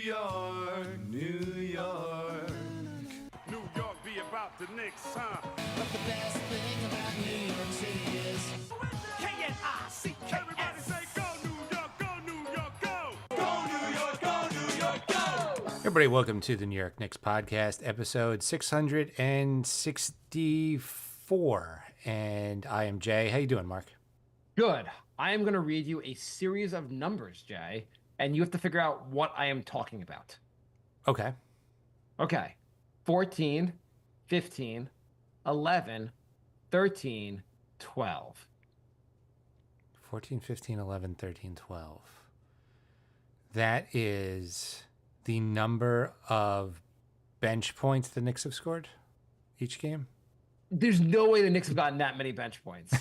York, New York. New York be about the Knicks, huh? But the best thing about New York City is K-N-I-C-K. Everybody say go New York, go New York, go! Go New York, go New York, go! Everybody, welcome to the New York Knicks podcast, episode 664. And I am Jay. How you doing, Mark? Good. I am going to read you a series of numbers, Jay, and you have to figure out what I am talking about. Okay. Okay. 14, 15, 11, 13, 12. 14, 15, 11, 13, 12. That is the number of bench points the Knicks have scored each game. There's no way the Knicks have gotten that many bench points.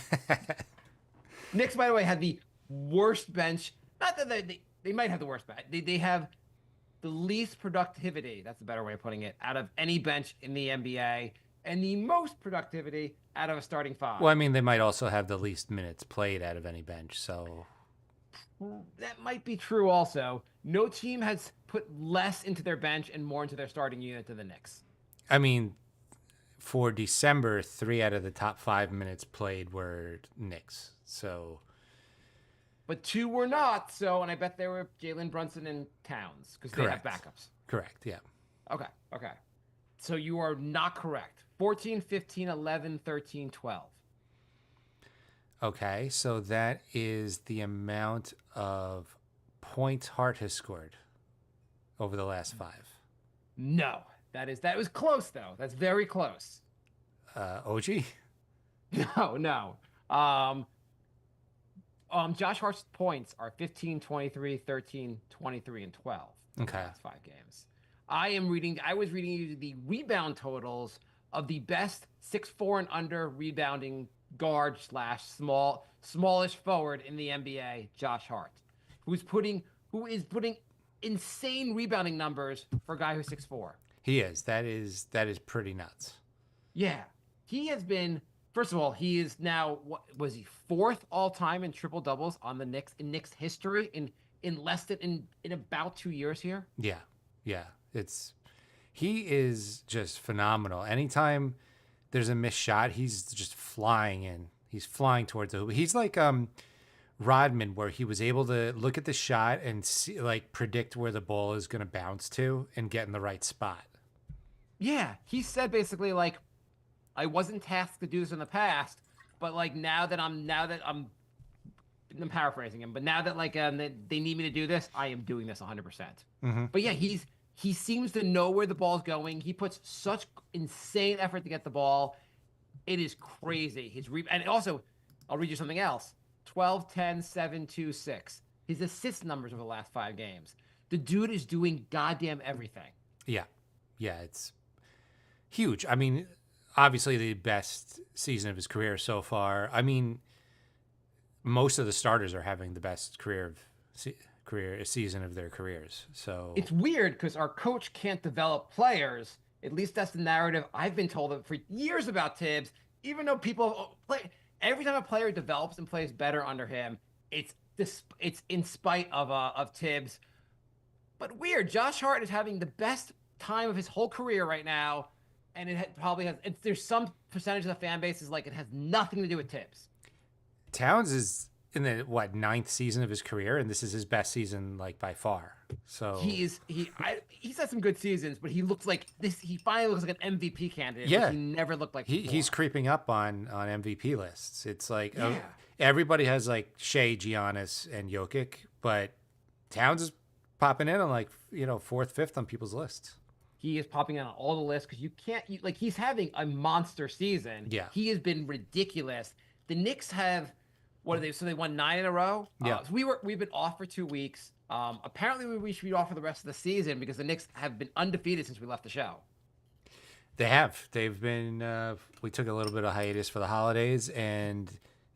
Knicks, by the way, had the worst bench. Not that they might have the worst bench. They have the least productivity, that's a better way of putting it, out of any bench in the NBA, and the most productivity out of a starting five. Well, I mean, they might also have the least minutes played out of any bench, so... That might be true also. No team has put less into their bench and more into their starting unit than the Knicks. I mean, for December, 3 out of the top 5 minutes played were Knicks, so... But 2 were not, so, and I bet they were Jalen Brunson and Towns, because they have backups. Correct, yeah. Okay. So you are not correct. 14, 15, 11, 13, 12. Okay, so that is the amount of points Hart has scored over the last 5. No, that was close, though. That's very close. OG? No. Josh Hart's points are 15, 23, 13, 23, and 12. In Okay. the last 5 games. I was reading you the rebound totals of the best 6'4" and under rebounding guard / smallish forward in the NBA, Josh Hart, who is putting insane rebounding numbers for a guy who's 6'4". He is. That is pretty nuts. Yeah. He has been, first of all, he is now, what was he, 4th all time in triple doubles on the Knicks in Knicks history in less than in about 2 years here. Yeah. He is just phenomenal. Anytime there's a missed shot, he's just flying in. He's flying towards the hoop. He's like Rodman, where he was able to look at the shot and see, like, predict where the ball is going to bounce to and get in the right spot. Yeah, he said basically, like, I wasn't tasked to do this in the past, but like now that I'm paraphrasing him, but now that like they need me to do this, I am doing this 100%. Mm-hmm. But yeah, he seems to know where the ball's going. He puts such insane effort to get the ball. It is crazy. And also, I'll read you something else. 12, 10, 7, 2, 6. His assist numbers over the last 5 games. The dude is doing goddamn everything. Yeah, it's huge. I mean, obviously the best season of his career so far. I mean, most of the starters are having the best season of their careers. So it's weird because our coach can't develop players. At least that's the narrative I've been told for years about Tibbs. Even though people play, every time a player develops and plays better under him, it's in spite of Tibbs. But weird, Josh Hart is having the best time of his whole career right now, and probably has. There's some percentage of the fan base is like it has nothing to do with Tibbs. Towns is in the 9th season of his career, and this is his best season, like, by far. So he's had some good seasons, but he looks like this. He finally looks like an MVP candidate. Yeah, which he never looked like. He's creeping up on MVP lists. It's like everybody has like Shea, Giannis, and Jokic, but Towns is popping in on like 4th, 5th on people's lists. He is popping in on all the lists because he's having a monster season. Yeah, he has been ridiculous. The Knicks have. What are they? So they won 9 in a row. Yeah. So we've been off for 2 weeks. Apparently we should be off for the rest of the season because the Knicks have been undefeated since we left the show. They have. They've been. We took a little bit of hiatus for the holidays, and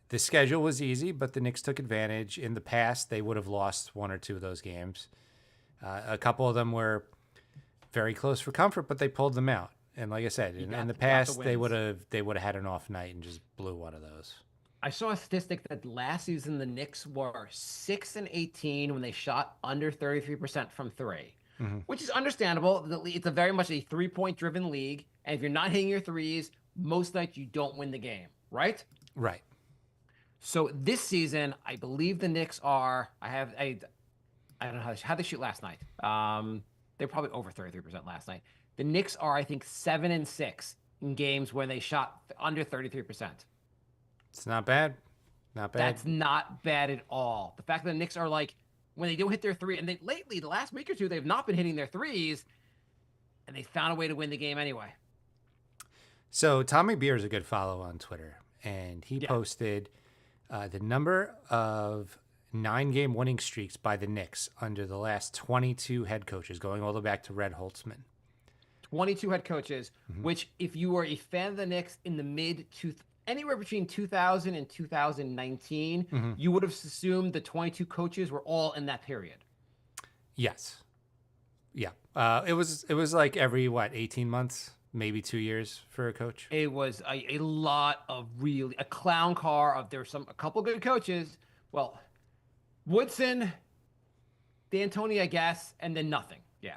the schedule was easy, but the Knicks took advantage. In the past, they would have lost 1 or 2 of those games. A couple of them were very close for comfort, but they pulled them out. And like I said, in the past, they would have had an off night and just blew one of those. I saw a statistic that last season the Knicks were 6-18 when they shot under 33% from 3. which is understandable. It's a very much a 3-point driven league. And if you're not hitting your threes, most nights you don't win the game, right? Right. So this season, I believe the Knicks are. I don't know how they shoot last night. They're probably over 33% last night. The Knicks are, I think, 7-6 in games when they shot under 33%. It's not bad. Not bad. That's not bad at all. The fact that the Knicks are like, when they don't hit their three, and they lately, the last week or two, they've not been hitting their threes, and they found a way to win the game anyway. So Tommy Beer is a good follow on Twitter, and he Yeah. posted the number of 9-game winning streaks by the Knicks under the last 22 head coaches, going all the way back to Red Holtzman. 22 head coaches, which if you were a fan of the Knicks in the anywhere between 2000 and 2019, you would have assumed the 22 coaches were all in that period. Yes. Yeah. It was like every 18 months, maybe 2 years for a coach. It was a lot of a clown car of a couple good coaches. Well, Woodson, D'Antoni, I guess, and then nothing. Yeah.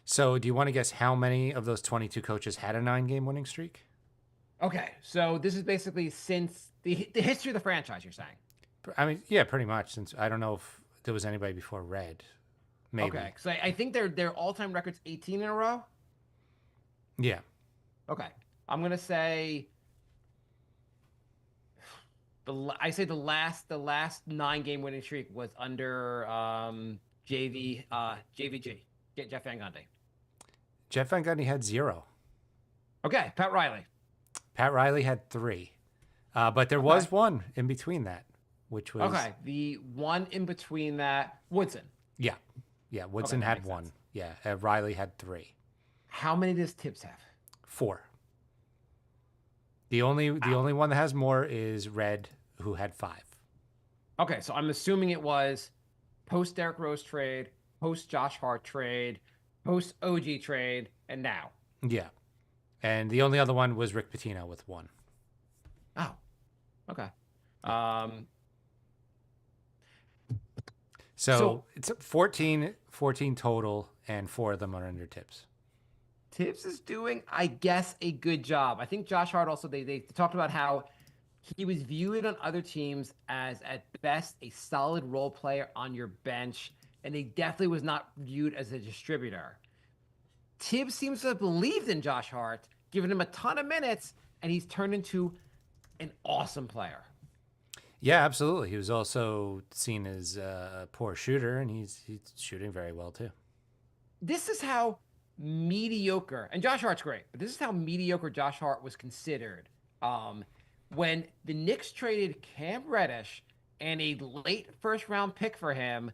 So do you want to guess how many of those 22 coaches had a 9-game winning streak? Okay, so this is basically since the history of the franchise, you're saying? I mean, yeah, pretty much. Since I don't know if there was anybody before Red. Maybe. Okay, so I think their all-time record's 18 in a row. Yeah. Okay, I'm gonna say the last 9-game winning streak was under JVG, Jeff Van Gundy. Jeff Van Gundy had 0. Okay, Pat Riley. Pat Riley had 3. But there was one in between that, which was Okay, the one in between that, Woodson. Yeah. Yeah, Woodson that had makes 1. sense. Yeah, Riley had 3. How many does Tibbs have? 4. The only one that has more is Red, who had 5. Okay, so I'm assuming it was post Derrick Rose trade, post Josh Hart trade, post OG trade, and now. Yeah. And the only other one was Rick Pitino with 1. Oh, okay. So it's 14 total, and 4 of them are under Tibbs. Tibbs is doing, I guess, a good job. I think Josh Hart also, they talked about how he was viewed on other teams as, at best, a solid role player on your bench, and he definitely was not viewed as a distributor. Tibbs seems to have believed in Josh Hart, given him a ton of minutes, and he's turned into an awesome player. Yeah, absolutely. He was also seen as a poor shooter, and he's shooting very well too. This is how mediocre, and Josh Hart's great, but this is how mediocre Josh Hart was considered. When the Knicks traded Cam Reddish and a late first-round pick for him,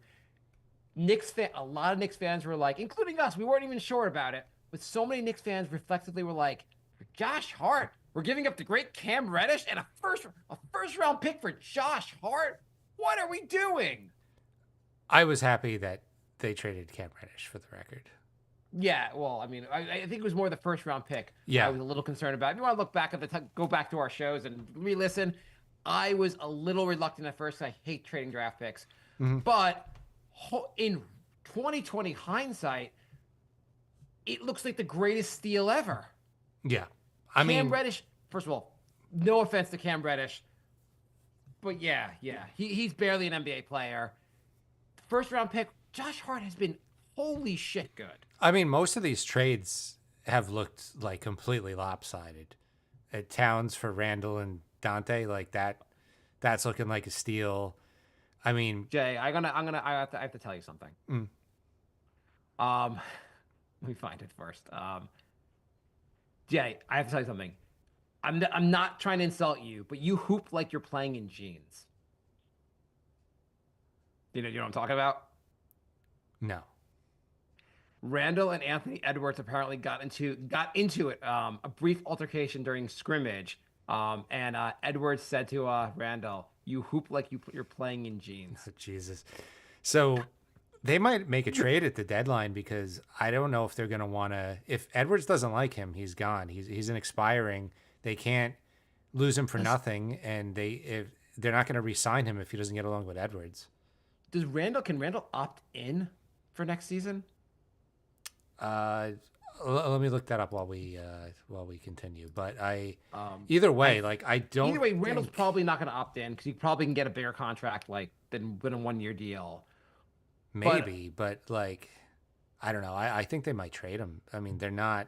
a lot of Knicks fans were like, including us, we weren't even sure about it, but so many Knicks fans reflectively were like, for Josh Hart, we're giving up the great Cam Reddish and a first-round pick for Josh Hart? What are we doing? I was happy that they traded Cam Reddish, for the record. Yeah, well, I mean, I think it was more the first-round pick. Yeah. I was a little concerned about. If you want to look back at go back to our shows and re-listen, I was a little reluctant at first. I hate trading draft picks. But in 2020 hindsight, it looks like the greatest steal ever. Yeah. Cam Reddish, first of all, no offense to Cam Reddish, but yeah, he's barely an NBA player. First round pick, Josh Hart has been holy shit good. I mean, most of these trades have looked like completely lopsided. Towns for Randall and Dante, like that's looking like a steal. I mean, Jay, I have to tell you something. Let me find it first. Jay, I have to tell you something. I'm not trying to insult you, but you hoop like you're playing in jeans. You know what I'm talking about? no. Randall and Anthony Edwards apparently got into it, a brief altercation during scrimmage. And Edwards said to Randall, "You hoop like you're playing in jeans." Oh, Jesus. So they might make a trade at the deadline, because I don't know if they're going to want to. If Edwards doesn't like him, he's gone. He's an expiring. They can't lose him for nothing, and they're not going to re-sign him if he doesn't get along with Edwards. Can Randall opt in for next season? Let me look that up while we continue. But either way, like I don't. Either way, Randall's think- probably not going to opt in because he probably can get a bigger contract like than a 1-year deal. maybe, but like I don't know. I think they might trade him. I mean, they're not.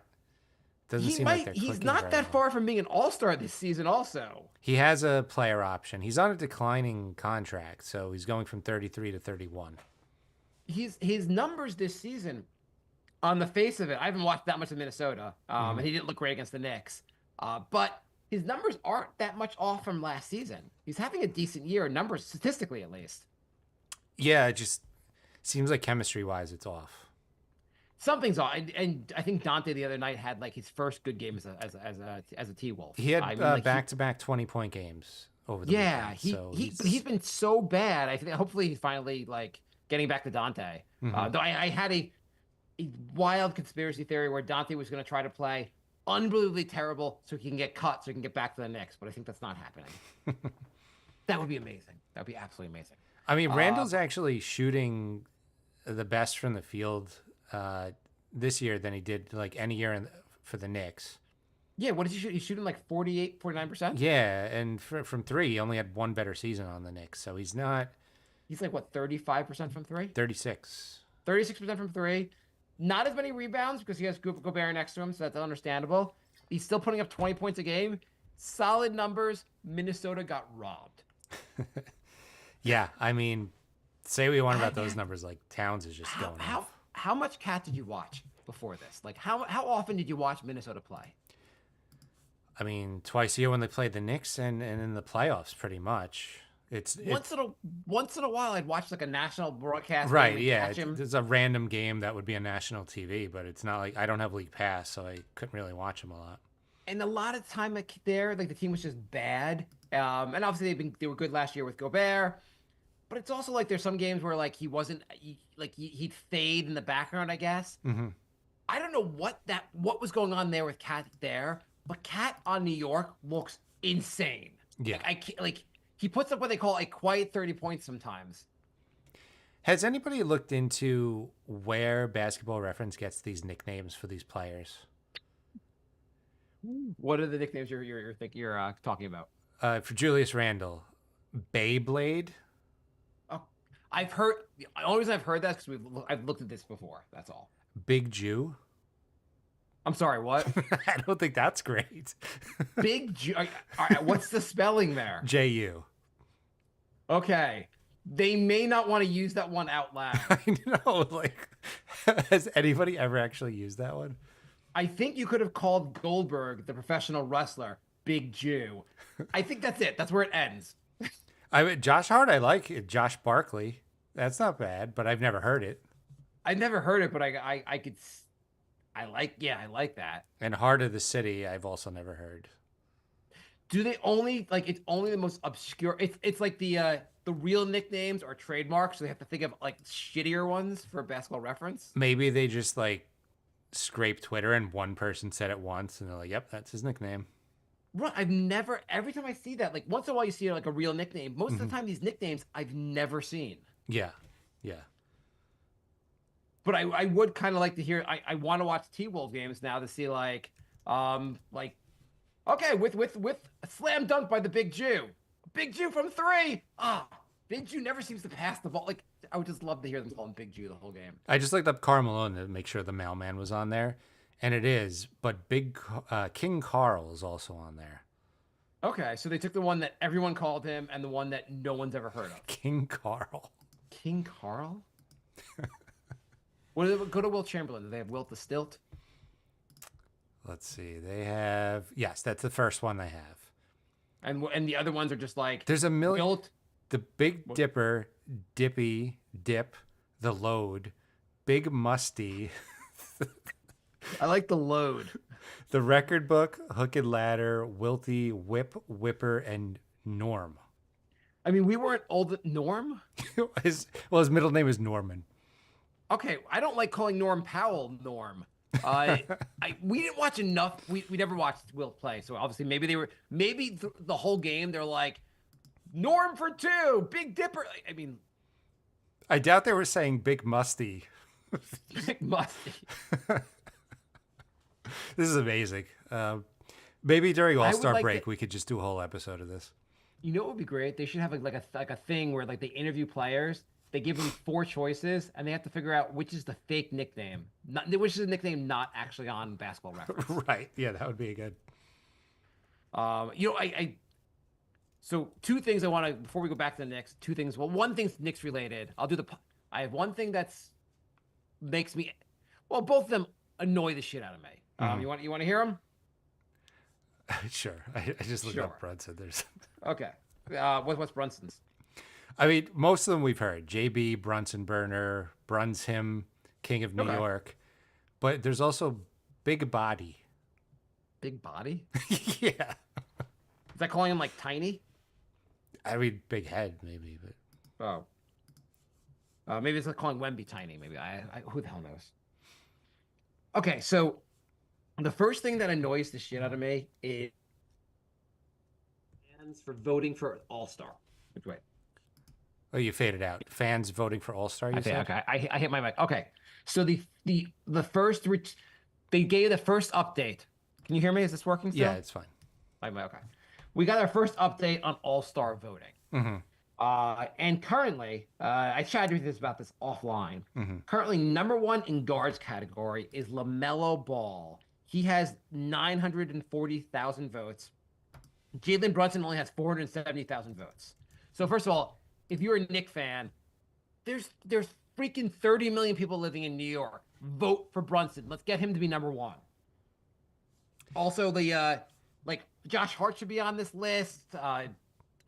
Doesn't seem like they're He's clicking not very that well. far from being an all-star this season. Also, He has a player option. He's on a declining contract, so he's going from 33 to 31. his numbers this season, on the face of it, I haven't watched that much of Minnesota, and he didn't look great against the Knicks. But his numbers aren't that much off from last season. He's having a decent year, numbers statistically at least. Yeah, it just seems like chemistry-wise, it's off. Something's off, and I think Dante the other night had like his first good game as a T-Wolf. He had I mean, like, back-to-back 20-point games over the yeah, weekend. he's been so bad. I think hopefully he's finally like getting back to Dante. Though I had a wild conspiracy theory where Dante was going to try to play unbelievably terrible so he can get cut, so he can get back to the Knicks. But I think that's not happening. That would be amazing. That would be absolutely amazing. I mean, Randall's actually shooting the best from the field this year than he did like any year for the Knicks. Yeah, what did he shoot? He's shooting like 48, 49%? Yeah, and from three, he only had one better season on the Knicks, so he's not He's like, what, 35% from three? 36. 36% from three. Not as many rebounds because he has Gobert next to him, so that's understandable. He's still putting up 20 points a game. Solid numbers. Minnesota got robbed. Yeah, I mean, say what you want about those numbers. Like Towns is just going off. How much Cat did you watch before this? Like, how often did you watch Minnesota play? I mean, twice a year when they played the Knicks and in the playoffs, pretty much. Once in a while, I'd watch like a national broadcast. Right, game and yeah. catch him. There's a random game that would be on national TV, but it's not like I don't have League Pass, so I couldn't really watch them a lot. And a lot of time there, like the team was just bad. And obviously they were good last year with Gobert. But it's also like there's some games where like he wasn't he'd fade in the background, I guess. Mm-hmm. I don't know what was going on there with Cat there, but Cat on New York looks insane. Yeah. Like, I can't, like he puts up what they call a quiet 30 points sometimes. Has anybody looked into where Basketball Reference gets these nicknames for these players? What are the nicknames you're talking about? For Julius Randle, Beyblade. Oh, I've heard. The only reason I've heard that is because I've looked at this before. That's all. Big Jew. I'm sorry. What? I don't think that's great. Big Jew. All right, what's the spelling there? JU. Okay. They may not want to use that one out loud. I know. Like, has anybody ever actually used that one? I think you could have called Goldberg, the professional wrestler, Big Jew. I think that's it. That's where it ends. Josh Hart, I like it. Josh Barkley. That's not bad, but I've never heard it. I've never heard it, but I like that. And Heart of the City, I've also never heard. Do they only like it's only the most obscure? It's like the real nicknames or trademarks, so they have to think of like shittier ones for Basketball Reference. Maybe they just like scrape Twitter and one person said it once and they're like, yep, that's his nickname. Right. Every time I see that, like once in a while you see like a real nickname. Most of the time these nicknames I've never seen. Yeah. Yeah. But I would kind of like to hear, I want to watch T-Wolves games now to see okay, with a slam dunk by the Big Jew. Big Jew from three. Big Jew never seems to pass the ball. Like, I would just love to hear them call him Big Jew the whole game. I just looked up Karl Malone to make sure the mailman was on there. And it is, but King Carl is also on there. Okay, so they took the one that everyone called him and the one that no one's ever heard of. King Carl. King Carl? Go to Will Chamberlain. Do they have Wilt the Stilt? Let's see. They have, yes, that's the first one they have. And the other ones are just like There's a million. Wilt. The Big Dipper, Dippy, Dip, The Load, Big Musty, I like the load. The Record Book, Hook and Ladder, Wilty, Whip, Whipper, and Norm. I mean, we weren't old. Norm? his middle name is Norman. Okay, I don't like calling Norm Powell Norm. We didn't watch enough. We never watched Wilt play, so obviously maybe the whole game they're like Norm for two, Big Dipper. I mean, I doubt they were saying Big Musty. Must be. This is amazing. Maybe during I All would Star like break, to- we could just do a whole episode of this. You know what would be great? They should have like a thing where like they interview players. They give them 4 choices, and they have to figure out which is the fake nickname, which is a nickname not actually on Basketball Reference. Right. Yeah, that would be good. You know, so 2 things I want to before we go back to the Knicks. 2 things. Well, one thing's Knicks related. I have one thing that's makes me, well, both of them annoy the shit out of me. You want to hear them? Sure. I just looked Sure. up Brunson. There's, Okay. What's Brunson's? I mean, most of them we've heard. JB, Brunson Burner, Bruns him, King of New Okay. York. But there's also Big Body. Big body? Yeah. Is that calling him like tiny? I mean, big head, maybe, but Oh. Maybe it's like calling Wemby tiny. Maybe who the hell knows? Okay, so the first thing that annoys the shit out of me is fans for voting for All Star. Wait, oh, you faded out. Fans voting for All Star. You said? okay, I hit my mic. Okay, so the first they gave the first update. Can you hear me? Is this working still? Yeah, it's fine. Okay. We got our first update on All Star voting. And currently, I chatted with you about this offline. Currently, number 1 in guards category is LaMelo Ball. He has 940,000 votes. Jalen Brunson only has 470,000 votes. So first of all, if you're a Knicks fan, there's freaking 30 million people living in New York. Vote for Brunson. Let's get him to be number 1. Also, the Josh Hart should be on this list.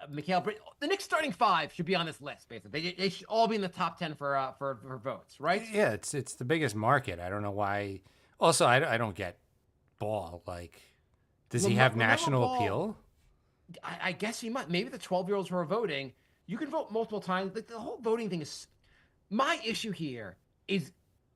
Mikhail Bridges, the Knicks starting 5 should be on this list. Basically, they should all be in the top 10 for votes, right? Yeah, it's the biggest market. I don't know why. Also, I don't get Ball. Like, does he have LaMelo national Ball- appeal? I guess he might. Maybe the 12-year-olds who are voting, you can vote multiple times. Like the whole voting thing is. My issue here is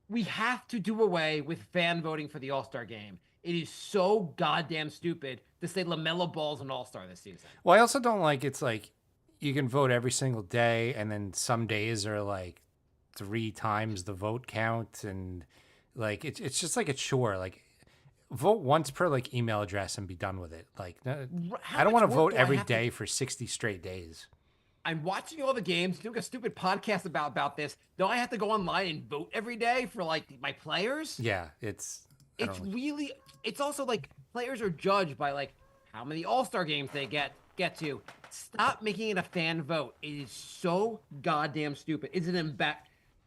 we have to do away with fan voting for the All-Star game. It is so goddamn stupid to say LaMelo Ball's an All-Star this season. Well, I also don't like it's like you can vote every single day, and then some days are like 3 times the vote count, and like it's just like a chore. Like, vote once per like email address and be done with it. Like, How I don't much want to work vote do I every have to- day for 60 straight days. I'm watching all the games, doing a stupid podcast about this. Don't I have to go online and vote every day for like my players? Yeah, it's I It's don't like- really. It's also like players are judged by like how many All-Star games they get to. Stop making it a fan vote. It is so goddamn stupid. It's an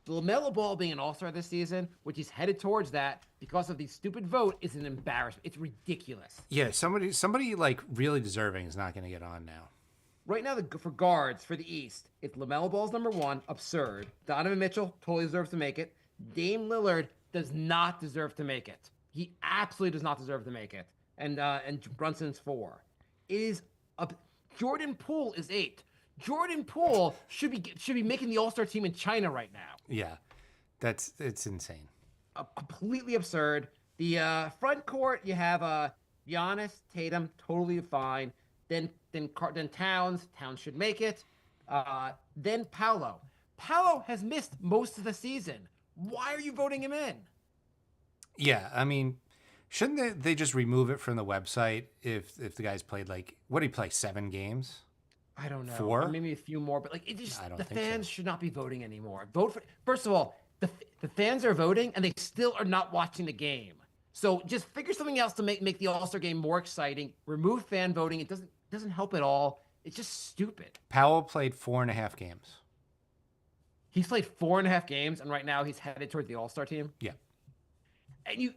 LaMelo Ball being an All-Star this season, which is headed towards that because of the stupid vote, is an embarrassment. It's ridiculous. yeah, somebody like really deserving is not going to get on now. Right now, for guards for the East, it's LaMelo Ball's number 1, absurd. Donovan Mitchell totally deserves to make it. Dame Lillard does not deserve to make it. He absolutely does not deserve to make it. And Brunson's 4. It is Jordan Poole is 8. Jordan Poole should be making the All-Star team in China right now. Yeah, it's insane. Completely absurd. The front court, you have Giannis, Tatum, totally fine. Then Towns should make it. Then Paolo. Paolo has missed most of the season. Why are you voting him in? Yeah, I mean, shouldn't they just remove it from the website if the guy's played like what did he play 7 games? I don't know. 4? Or maybe a few more, but like it just I don't the think so. fans should not be voting anymore. Vote for first of all, the fans are voting and they still are not watching the game. So just figure something else to make the All-Star game more exciting. Remove fan voting. It doesn't help at all. It's just stupid. Powell played 4.5 games. He's played 4.5 games, and right now he's headed toward the All-Star team. Yeah. And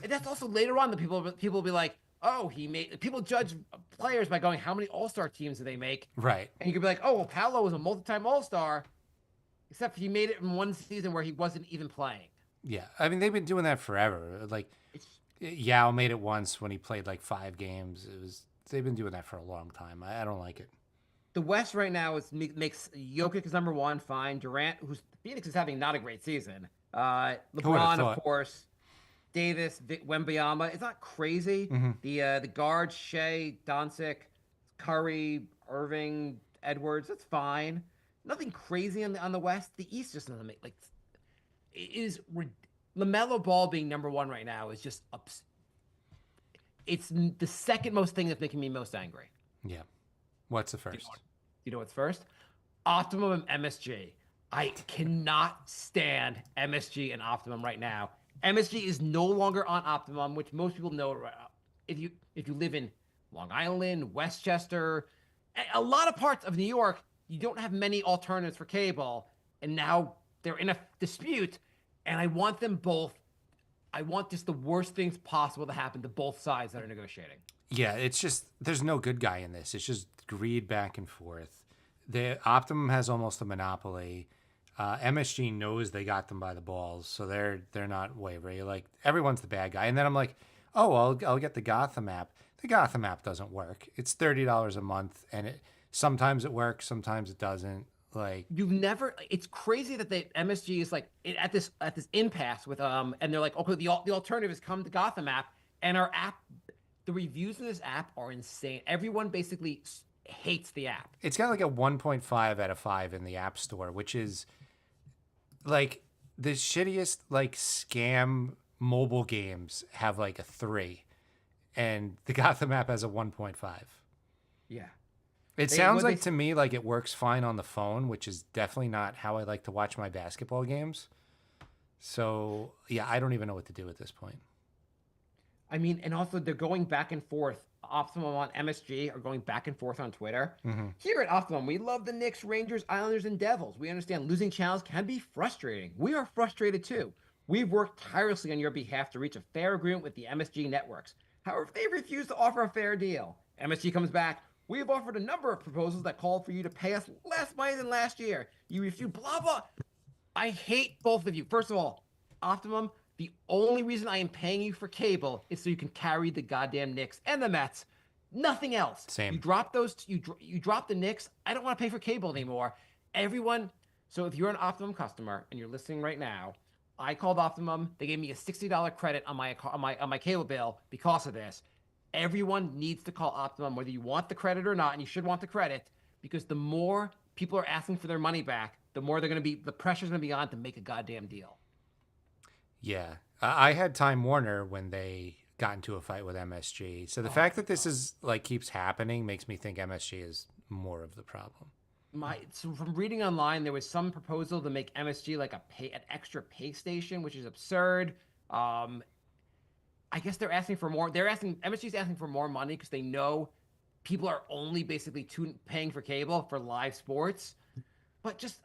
that's also later on that people will be like, oh, people judge players by going, how many All-Star teams do they make? Right. And you could be like, oh, well, Paolo was a multi-time All-Star, except he made it in one season where he wasn't even playing. Yeah. I mean, they've been doing that forever. Like, Yao made it once when he played like 5 games. They've been doing that for a long time. I don't like it. The West right now makes Jokic is number 1, fine. Durant, who's Phoenix is having not a great season. LeBron, thought? of course. Davis, Wembanyama. It's not crazy. Mm-hmm. The guards, Shea, Doncic, Curry, Irving, Edwards. That's fine. Nothing crazy on the West. The East just doesn't make LaMelo Ball being number one right now is just it's the second most thing that's making me most angry. Yeah. What's the first? You know what's first? Optimum and MSG. I cannot stand MSG and Optimum right now. MSG is no longer on Optimum, which most people know. If you live in Long Island, Westchester, a lot of parts of New York, you don't have many alternatives for cable, and now they're in a dispute, and I want them both. I want just the worst things possible to happen to both sides that are negotiating. Yeah, it's just there's no good guy in this. It's just greed back and forth. The Optimum has almost a monopoly. MSG knows they got them by the balls, so they're not wavering. Like everyone's the bad guy, and then I'm like, oh, I'll get the Gotham app. The Gotham app doesn't work. It's $30 a month, and sometimes it works, sometimes it doesn't. Like You've never. It's crazy that the MSG is like at this impasse with and they're like, okay, the alternative is come to Gotham app, and our app, the reviews in this app are insane. Everyone basically hates the app. it's got like a 1.5 out of 5 in the App Store, which is like the shittiest like scam mobile games have like a 3, and the Gotham app has a 1.5. Yeah. It sounds like to me like it works fine on the phone, which is definitely not how I like to watch my basketball games. So yeah, I don't even know what to do at this point. I mean, and also they're going back and forth. Optimum on MSG are going back and forth on Twitter. Here at Optimum, we love the Knicks, Rangers, Islanders, and Devils. We understand losing channels can be frustrating. We are frustrated too. We've worked tirelessly on your behalf to reach a fair agreement with the MSG networks. However, they refuse to offer a fair deal. MSG comes back. We have offered a number of proposals that call for you to pay us less money than last year. You refuse, blah, blah. I hate both of you. First of all, Optimum, the only reason I am paying you for cable is so you can carry the goddamn Knicks and the Mets. Nothing else. Same. You drop those. You drop the Knicks. I don't want to pay for cable anymore. Everyone. So if you're an Optimum customer and you're listening right now, I called Optimum. They gave me a $60 credit on my cable bill because of this. Everyone needs to call Optimum, whether you want the credit or not, and you should want the credit, because the more people are asking for their money back, the more the pressure's gonna be on to make a goddamn deal. Yeah, I had Time Warner when they got into a fight with MSG. So the fact that this is like keeps happening makes me think MSG is more of the problem. So from reading online, there was some proposal to make MSG like an extra pay station, which is absurd. I guess they're asking for more. MSG's asking for more money because they know people are only basically paying for cable for live sports. But just,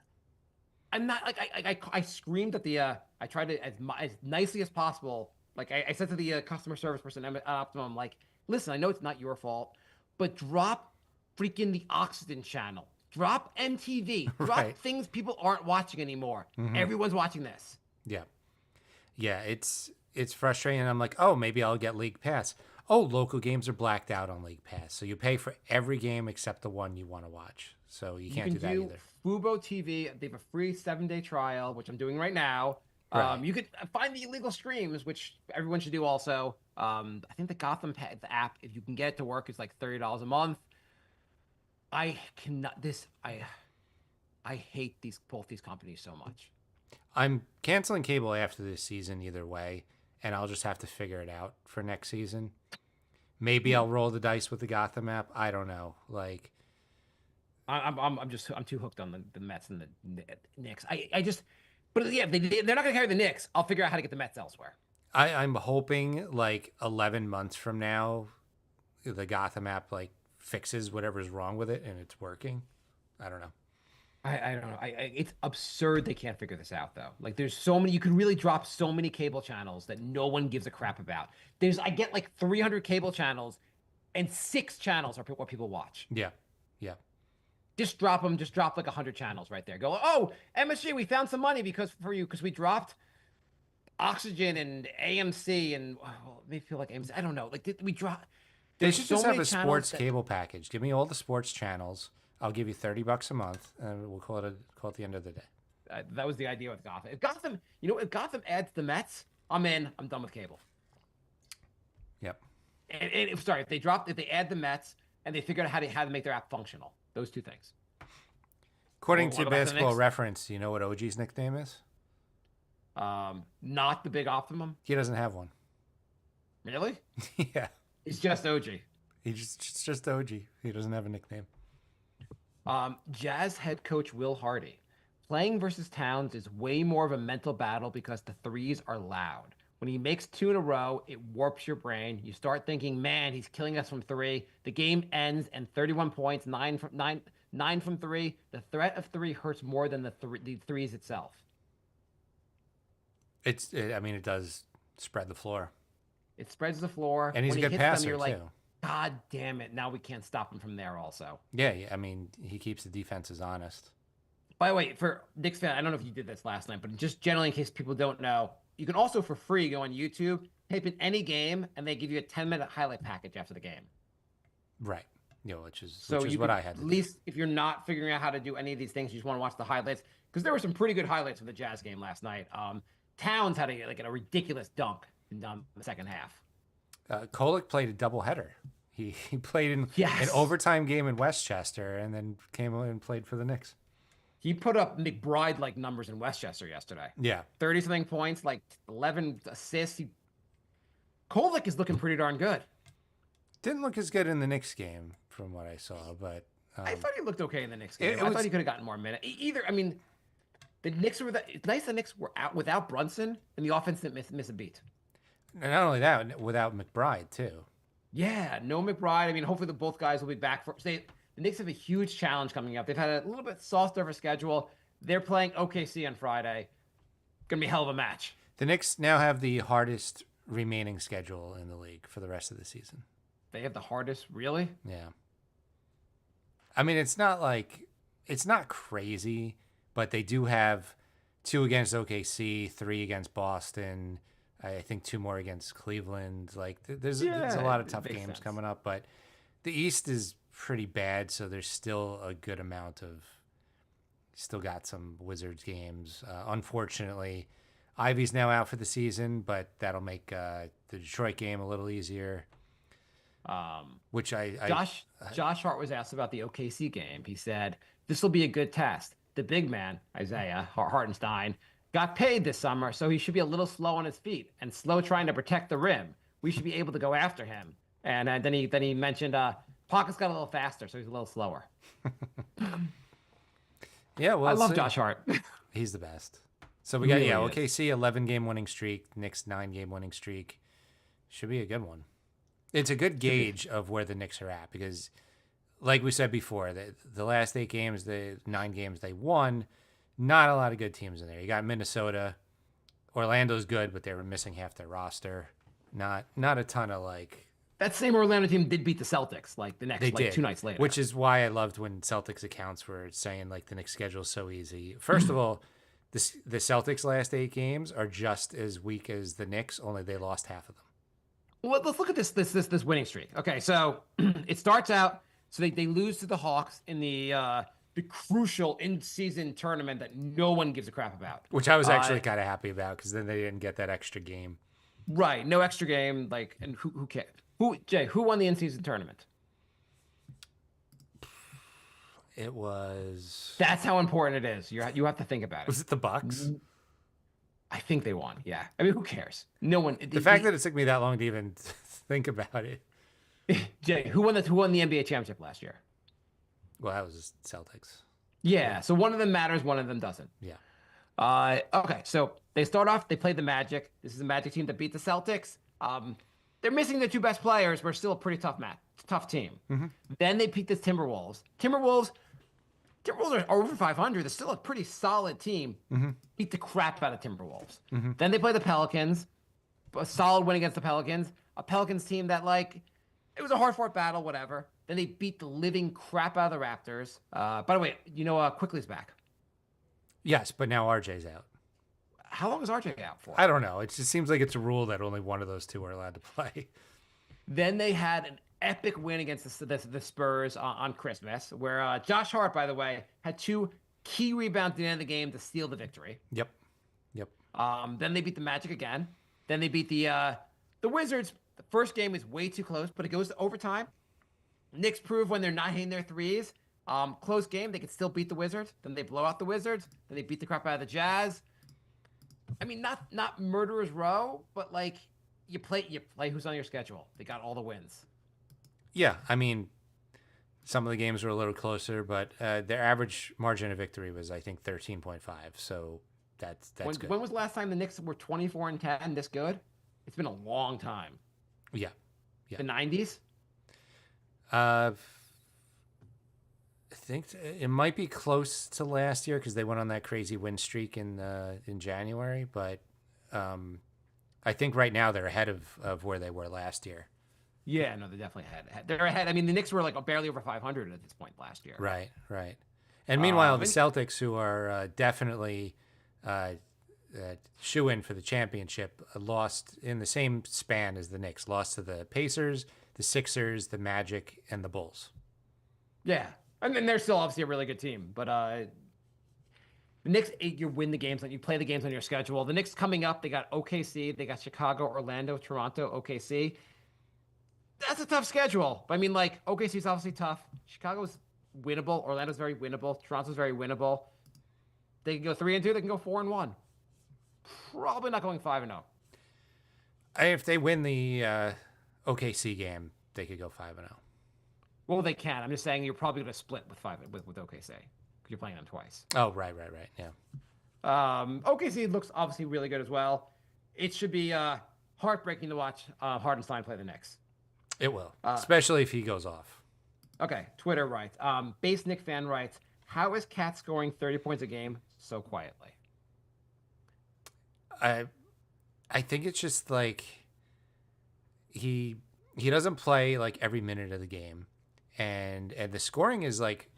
I'm not like I screamed at the. I tried to as nicely as possible. Like I said to the customer service person at Optimum, like, listen, I know it's not your fault, but drop freaking the Oxygen channel. Drop MTV. Drop Right. things people aren't watching anymore. Everyone's watching this. Yeah, yeah, it's frustrating. I'm like, oh, maybe I'll get League Pass. Oh, local games are blacked out on League Pass, so you pay for every game except the one you want to watch. So you can't do that either. Fubo TV. They have a free 7-day trial, which I'm doing right now. Right. You could find the illegal streams, which everyone should do also. I think the the app, if you can get it to work, is like $30 a month. I cannot. I hate both these companies so much. I'm canceling cable after this season either way, and I'll just have to figure it out for next season. Maybe I'll roll the dice with the Gotham app. I don't know. Like, I'm too hooked on the Mets and the Knicks. But yeah, they're not gonna carry the Knicks. I'll figure out how to get the Mets elsewhere. I'm hoping like 11 months from now, the Gotham app like fixes whatever's wrong with it and it's working. I don't know. I don't know. It's absurd they can't figure this out though. Like there's so many. You could really drop so many cable channels that no one gives a crap about. I get like 300 cable channels, and 6 channels are what people watch. Yeah, yeah. Just drop them. Just drop like 100 channels right there. Go, oh, MSG, we found some money because we dropped Oxygen and AMC and well, it may feel like AMC. I don't know. Like we dropped. They should just have a sports cable package. Give me all the sports channels. I'll give you $30 a month, and we'll call it the end of the day. That was the idea with Gotham. If Gotham adds the Mets, I'm in. I'm done with cable. Yep. And if they add the Mets and they figure out how to make their app functional, those two things. According What to about the Basketball Knicks? Reference, you know what OG's nickname is? Not the big optimum. He doesn't have one. Really? Yeah. It's just OG. It's just OG. He doesn't have a nickname. Jazz head coach Will Hardy. Playing versus Towns is way more of a mental battle because the threes are loud. When he makes 2 in a row, it warps your brain. You start thinking, man, he's killing us from 3. The game ends and 31 points, 9 from 3. The threat of 3 hurts more than the threes itself. I mean, it does spread the floor. It spreads the floor. And he's when a good he hits passer, them, you're like, too. God damn it. Now we can't stop him from there also. Yeah, I mean, he keeps the defenses honest. By the way, for Knicks fan, I don't know if you did this last night, but just generally in case people don't know, you can also for free go on YouTube, type in any game, and they give you a 10-minute highlight package after the game. Right. Which is So what could, I had to at least if you're not figuring out how to do any of these things, you just want to watch the highlights because there were some pretty good highlights of the Jazz game last night. Towns had a ridiculous dunk in the second half. Kolek played a doubleheader. He played in an overtime game in Westchester and then came and played for the Knicks. He put up McBride-like numbers in Westchester yesterday. Yeah. 30-something points, like 11 assists. Kolek is looking pretty darn good. Didn't look as good in the Knicks game from what I saw, but... I thought he looked okay in the Knicks game. I thought he could have gotten more minutes. The Knicks were... It's nice the Knicks were out without Brunson, and the offense didn't miss a beat. And not only that, without McBride, too. Yeah, no McBride. Hopefully both guys will be back. The Knicks have a huge challenge coming up. They've had a little bit soft over schedule. They're playing OKC on Friday. Going to be a hell of a match. The Knicks now have the hardest remaining schedule in the league for the rest of the season. They have the hardest, really? Yeah. It's not crazy, but they do have 2 against OKC, 3 against Boston, I think 2 more against Cleveland. There's a lot of tough games coming up, but the East is pretty bad, so there's still a good amount of... Still got some Wizards games. Unfortunately, Ivy's now out for the season, but that'll make the Detroit game a little easier. Josh Hart was asked about the OKC game. He said, this will be a good test. The big man, Isaiah Hartenstein, got paid this summer, so he should be a little slow on his feet and slow trying to protect the rim. We should be able to go after him. And then he mentioned Pockets got a little faster, so he's a little slower. Yeah, well, I love Josh Hart. He's the best. So we got OKC 11-game winning streak, Knicks 9-game winning streak. Should be a good one. It's a good gauge of where the Knicks are at because, like we said before, the last 8 games, the 9 games they won, not a lot of good teams in there. You got Minnesota, Orlando's good, but they were missing half their roster. Not a ton of That same Orlando team did beat the Celtics they did, 2 nights later. Which is why I loved when Celtics accounts were saying the Knicks schedule is so easy. First of all, the Celtics' last 8 games are just as weak as the Knicks, only they lost half of them. Well, let's look at this winning streak. Okay, so it starts out, so they lose to the Hawks in the crucial in-season tournament that no one gives a crap about. Which I was actually kind of happy about because then they didn't get that extra game. Right, no extra game. And who cares? Who won the in-season tournament? It was... That's how important it is. You have to think about it. Was it the Bucks? I think they won. Yeah. Who cares? No one. The fact that it took me that long to even think about it. Jay, who won the NBA championship last year? Well, that was Celtics. Yeah. So one of them matters, one of them doesn't. Yeah. Okay. So they start off. They play the Magic. This is a Magic team that beat the Celtics. They're missing their 2 best players, but still a pretty tough team. Mm-hmm. Then they beat the Timberwolves. Timberwolves are over 500. They're still a pretty solid team. Mm-hmm. Beat the crap out of Timberwolves. Mm-hmm. Then they play the Pelicans. A solid win against the Pelicans. A Pelicans team that it was a hard-fought battle, whatever. Then they beat the living crap out of the Raptors. By the way, Quickly's back. Yes, but now RJ's out. How long is RJ out for? I don't know. It just seems like it's a rule that only one of those 2 are allowed to play. Then they had an epic win against the Spurs on Christmas, where Josh Hart, by the way, had 2 key rebounds at the end of the game to steal the victory. Yep. Then they beat the Magic again. Then they beat the Wizards. The first game is way too close, but it goes to overtime. Knicks prove when they're not hitting their threes. Close game, they can still beat the Wizards. Then they blow out the Wizards. Then they beat the crap out of the Jazz. I mean, not murderer's row, but like you play who's on your schedule. They got all the wins. Yeah, I mean, some of the games were a little closer, but their average margin of victory was, I think, 13.5. So that's good. When was the last time the Knicks were 24-10 this good? It's been a long time. Yeah, yeah. The 90s? I think it might be close to last year because they went on that crazy win streak in January. But I think right now they're ahead of where they were last year. Yeah, no, they're definitely ahead. They're ahead. I mean, the Knicks were like barely over 500 at this point last year. Right, right. And meanwhile, the and- Celtics, who are definitely shoe in for the championship, lost in the same span as the Knicks. Lost to the Pacers, the Sixers, the Magic, and the Bulls. Yeah, I mean, they're still obviously a really good team, but the Knicks, you win the games, you play the games on your schedule. The Knicks coming up, they got OKC, they got Chicago, Orlando, Toronto, OKC. That's a tough schedule. But I mean, like, OKC's obviously tough. Chicago's winnable. Orlando's very winnable. Toronto's very winnable. They can go 3-2. They can go 4-1. Probably not going 5-0. If they win the OKC game, they could go 5-0. Well, they can. I'm just saying you're probably going to split with OKC because you're playing them twice. Oh, right. Yeah. OKC looks obviously really good as well. It should be heartbreaking to watch Hardenstein play the Knicks. It will, especially if he goes off. Okay, Twitter writes, base Nick fan writes, how is Cat scoring 30 points a game so quietly? I think it's just like he doesn't play like every minute of the game, and the scoring is like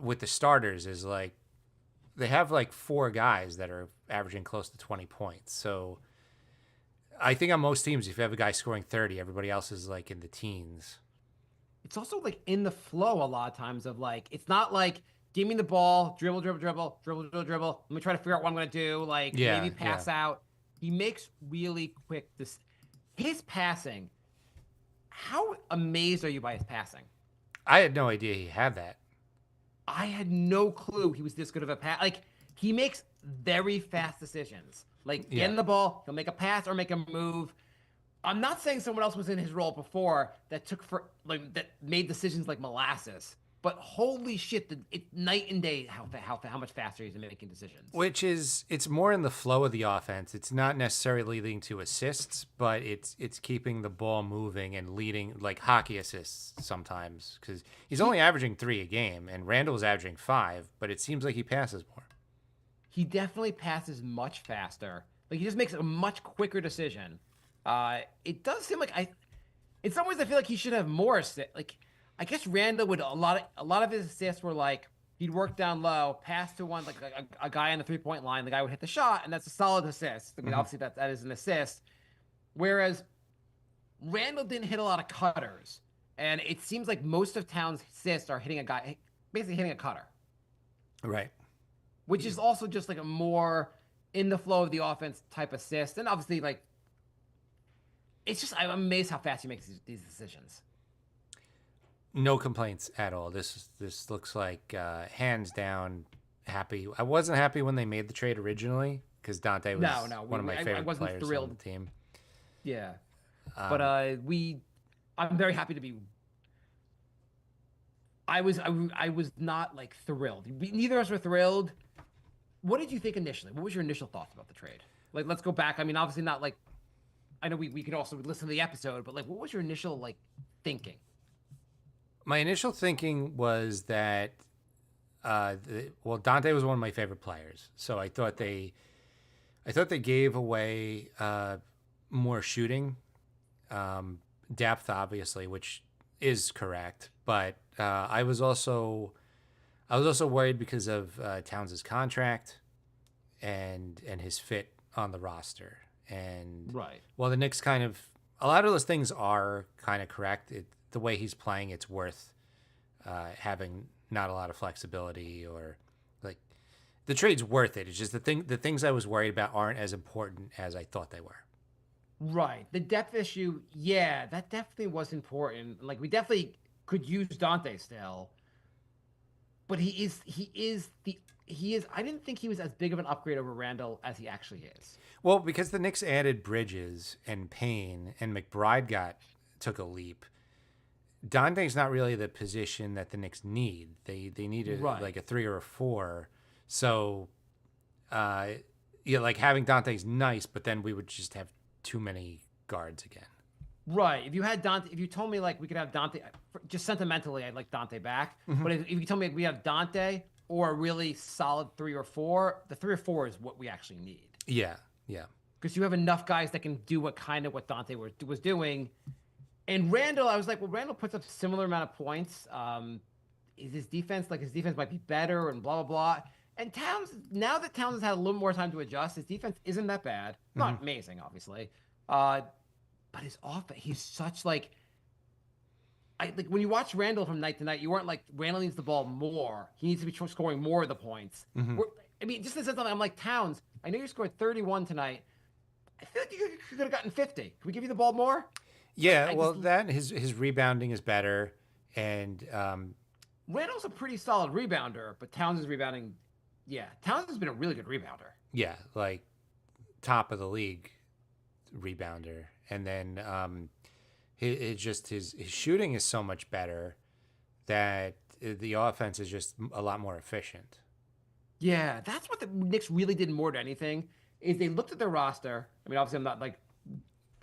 with the starters is like they have like 4 guys that are averaging close to 20 points. So I think on most teams, if you have a guy scoring 30, everybody else is like in the teens. It's also like in the flow a lot of times of like, it's not like, give me the ball, dribble. Let me try to figure out what I'm going to do. Like maybe pass out. He makes really quick his passing. How amazed are you by his passing? I had no idea he had that. I had no clue he was this good of a pass. Like he makes very fast decisions. Like getting the ball, he'll make a pass or make a move. I'm not saying someone else was in his role before that that made decisions like molasses, but holy shit, it's night and day how much faster he's making decisions. Which is, it's more in the flow of the offense. It's not necessarily leading to assists, but it's keeping the ball moving and leading, like hockey assists sometimes, because he's only averaging 3 a game, and Randall's averaging 5, but it seems like he passes more. He definitely passes much faster. Like he just makes a much quicker decision. It does seem like in some ways I feel like he should have more assists. Like I guess Randall would a lot of his assists were like he'd work down low, pass to one like a guy on the 3-point line, the guy would hit the shot, and that's a solid assist. I mean, obviously that is an assist. Whereas Randall didn't hit a lot of cutters, and it seems like most of Towns' assists are hitting a guy, basically hitting a cutter. Right. Which is also just like a more in the flow of the offense type assist. And obviously, like, it's just, I'm amazed how fast he makes these decisions. No complaints at all. This looks like hands down happy. I wasn't happy when they made the trade originally because Dante was one of my favorite players on the team. Yeah. But I'm very happy to be. I was not like thrilled. Neither of us were thrilled. What did you think initially? What was your initial thoughts about the trade? Like, let's go back. I mean, obviously not like, I know we could also listen to the episode, but like, what was your initial like thinking? My initial thinking was that, Dante was one of my favorite players, so I thought they gave away more shooting, depth, obviously, which is correct, but I was also worried because of Towns' contract and his fit on the roster. And Right. while the Knicks a lot of those things are kind of correct, the way he's playing, it's worth having not a lot of flexibility, or like the trade's worth it. It's just the things I was worried about aren't as important as I thought they were. Right. The depth issue, yeah, that definitely was important. Like, we definitely could use Dante still. but he is. I didn't think he was as big of an upgrade over Randall as he actually is. Well, because the Knicks added Bridges and Payne, and McBride took a leap. Dante's not really the position that the Knicks need. They need like a 3 or a 4. So, yeah, like having Dante's nice, but then we would just have too many guards again. Right. If you had Dante, if you told me like we could have Dante, just sentimentally, I'd like Dante back. But if you told me we have Dante or a really solid 3 or 4, the 3 or 4 is what we actually need. Yeah, yeah. Because you have enough guys that can do what Dante was doing. And Randall, I was like, well, Randall puts up similar amount of points. Is his defense might be better and blah, blah, blah. And now that Towns has had a little more time to adjust, his defense isn't that bad. Not amazing, obviously. But his offense, he's such like when you watch Randall from night to night, you weren't like Randall needs the ball more. He needs to be scoring more of the points. I mean, just in the sense that I'm like Towns. I know you scored 31 tonight. I feel like you could have gotten 50. Can we give you the ball more? Yeah, his rebounding is better, and Randall's a pretty solid rebounder, but Towns is rebounding. Yeah, Towns has been a really good rebounder. Yeah, like top of the league rebounder, and then his shooting is so much better that the offense is just a lot more efficient. Yeah, that's what the Knicks really did more than anything is they looked at their roster. I mean, obviously, I'm not like.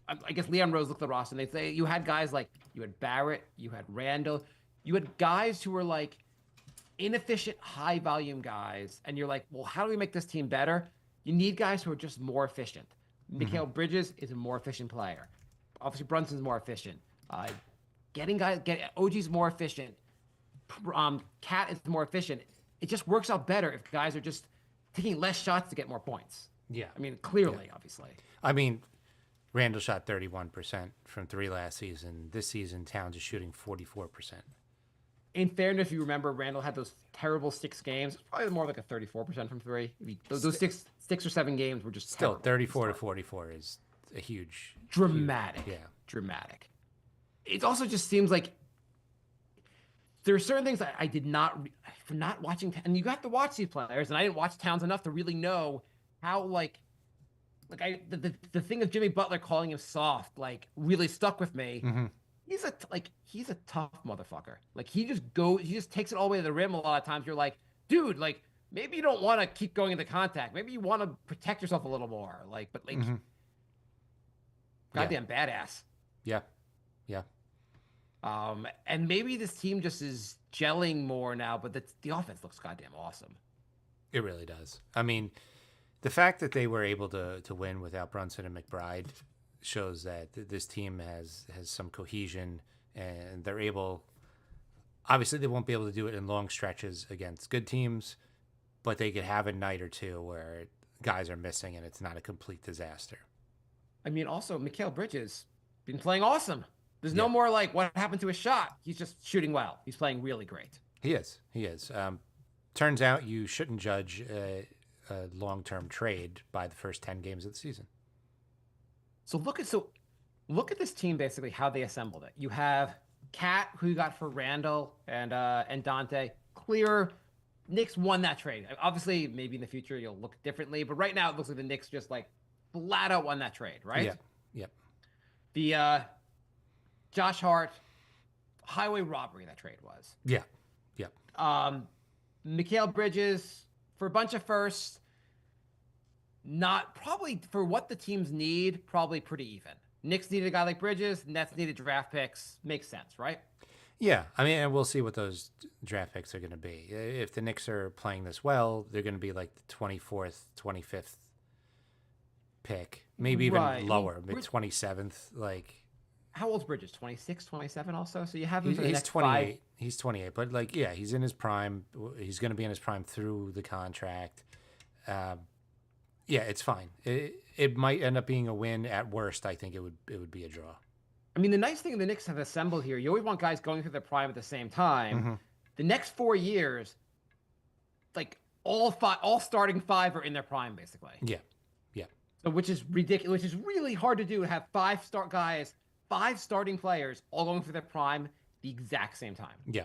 I guess Leon Rose looked at the roster and they say you had guys like you had Barrett, you had Randall, you had guys who were like inefficient, high volume guys, and you're like, well, how do we make this team better? You need guys who are just more efficient. Mikal Bridges is a more efficient player. Obviously, Brunson's more efficient. OG's more efficient. Cat is more efficient. It just works out better if guys are just taking less shots to get more points. Yeah, I mean, clearly, obviously. I mean, Randall shot 31% from 3 last season. This season, Towns is shooting 44%. In fairness, if you remember, Randall had those terrible 6 games. Probably more like a 34% from 3. Those 6 or 7 games were just still terrible. 34 to 44 is a huge dramatic. Dramatic. It also just seems like there are certain things I did not for not watching, and you have to watch these players, and I didn't watch Towns enough to really know how the thing of Jimmy Butler calling him soft really stuck with me. He's a tough motherfucker. Like he just takes it all the way to the rim a lot of times. You're like, dude, maybe you don't want to keep going into contact. Maybe you want to protect yourself a little more. Goddamn badass. Yeah. And maybe this team just is gelling more now, but the offense looks goddamn awesome. It really does. I mean, the fact that they were able to win without Brunson and McBride shows that this team has some cohesion, and they're able. Obviously, they won't be able to do it in long stretches against good teams, but they could have a night or two where guys are missing and it's not a complete disaster. I mean, also Mikal Bridges been playing awesome. There's no more what happened to his shot. He's just shooting well. He's playing really great. He is. Turns out you shouldn't judge a long-term trade by the first 10 games of the season. So look at this team, basically how they assembled it. You have Cat, who you got for Randall and Dante. Clear. Knicks won that trade. Obviously, maybe in the future you'll look differently, but right now it looks like the Knicks just flat out won that trade, right? Yeah. Yep. The Josh Hart highway robbery that trade was. Yeah. Yep. Mikal Bridges for a bunch of firsts. Not probably for what the teams need, probably pretty even. Knicks needed a guy like Bridges, Nets needed draft picks. Makes sense, right? Yeah, I mean, and we'll see what those draft picks are going to be. If the Knicks are playing this well, they're going to be like the 24th, 25th pick, maybe even lower, mid 27th. How old's Bridges? 26, 27 also? So you have him for the he's next 28. 5. He's 28, but he's in his prime. He's going to be in his prime through the contract. Yeah, it's fine. It might end up being a win. At worst, I think it would be a draw. I mean, the nice thing the Knicks have assembled here, you always want guys going through their prime at the same time. The next 4 years, all starting 5 are in their prime, basically. Yeah. So which is ridiculous, which is really hard to do, to have 5 starting players all going through their prime the exact same time. Yeah.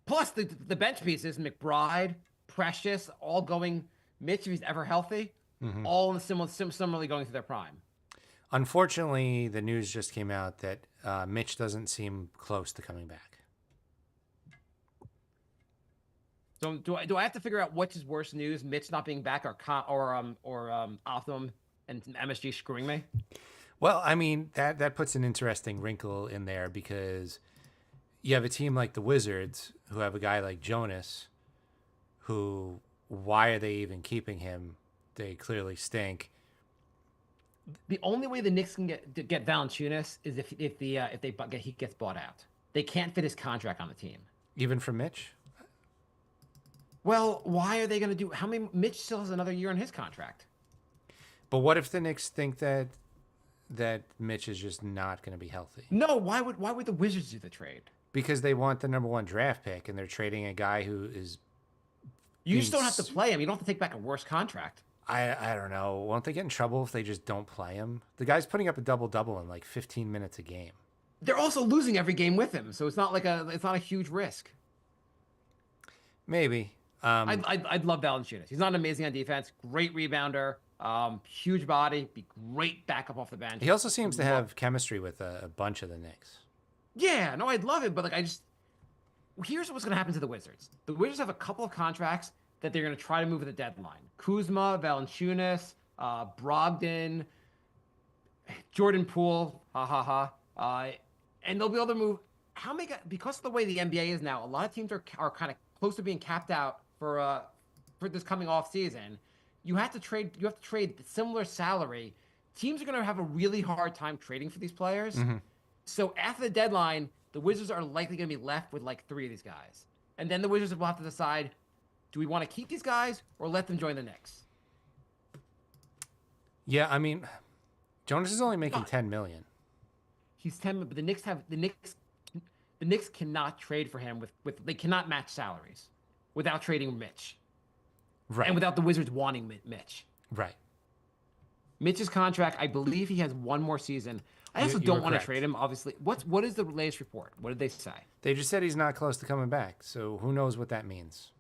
Plus the bench pieces, McBride, Precious, all going. Mitch, if he's ever healthy, all in similarly going through their prime. Unfortunately, the news just came out that Mitch doesn't seem close to coming back. So do I have to figure out which is worse news? Mitch not being back, or Optimum and MSG screwing me? Well, I mean, that puts an interesting wrinkle in there because you have a team like the Wizards who have a guy like Jonas, who, why are they even keeping him? They clearly stink. The only way the Knicks can get Valanciunas is if he gets bought out. They can't fit his contract on the team. Even for Mitch? Well, why are they going to do? How many? Mitch still has another year on his contract. But what if the Knicks think that Mitch is just not going to be healthy? No, why would the Wizards do the trade? Because they want the number 1 draft pick, and they're trading a guy who is. You just don't have to play him. You don't have to take back a worse contract. I don't know. Won't they get in trouble if they just don't play him? The guy's putting up a double-double in like 15 minutes a game. They're also losing every game with him, so it's not a huge risk. Maybe. I'd love Valanciunas. He's not amazing on defense. Great rebounder. Huge body. Be great backup off the bench. He also seems to have chemistry with a bunch of the Knicks. Yeah, no, I'd love it, but here's what's going to happen to the Wizards. The Wizards have a couple of contracts that they're going to try to move at the deadline. Kuzma, Valanciunas, Brogdon, Jordan Poole, and they'll be able to move. How many? Because of the way the NBA is now, a lot of teams are kind of close to being capped out for this coming off season. You have to trade similar salary. Teams are going to have a really hard time trading for these players. So after the deadline, the Wizards are likely going to be left with like 3 of these guys, and then the Wizards will have to decide: do we want to keep these guys or let them join the Knicks? Yeah, I mean, Jonas is only making $10 million. He's 10, but the Knicks cannot trade for him with they cannot match salaries without trading Mitch. Right. And without the Wizards wanting Mitch. Right. Mitch's contract, I believe he has 1 more season. I also You don't are want to correct. trade him, obviously. What is the latest report? What did they say? They just said he's not close to coming back, so who knows what that means.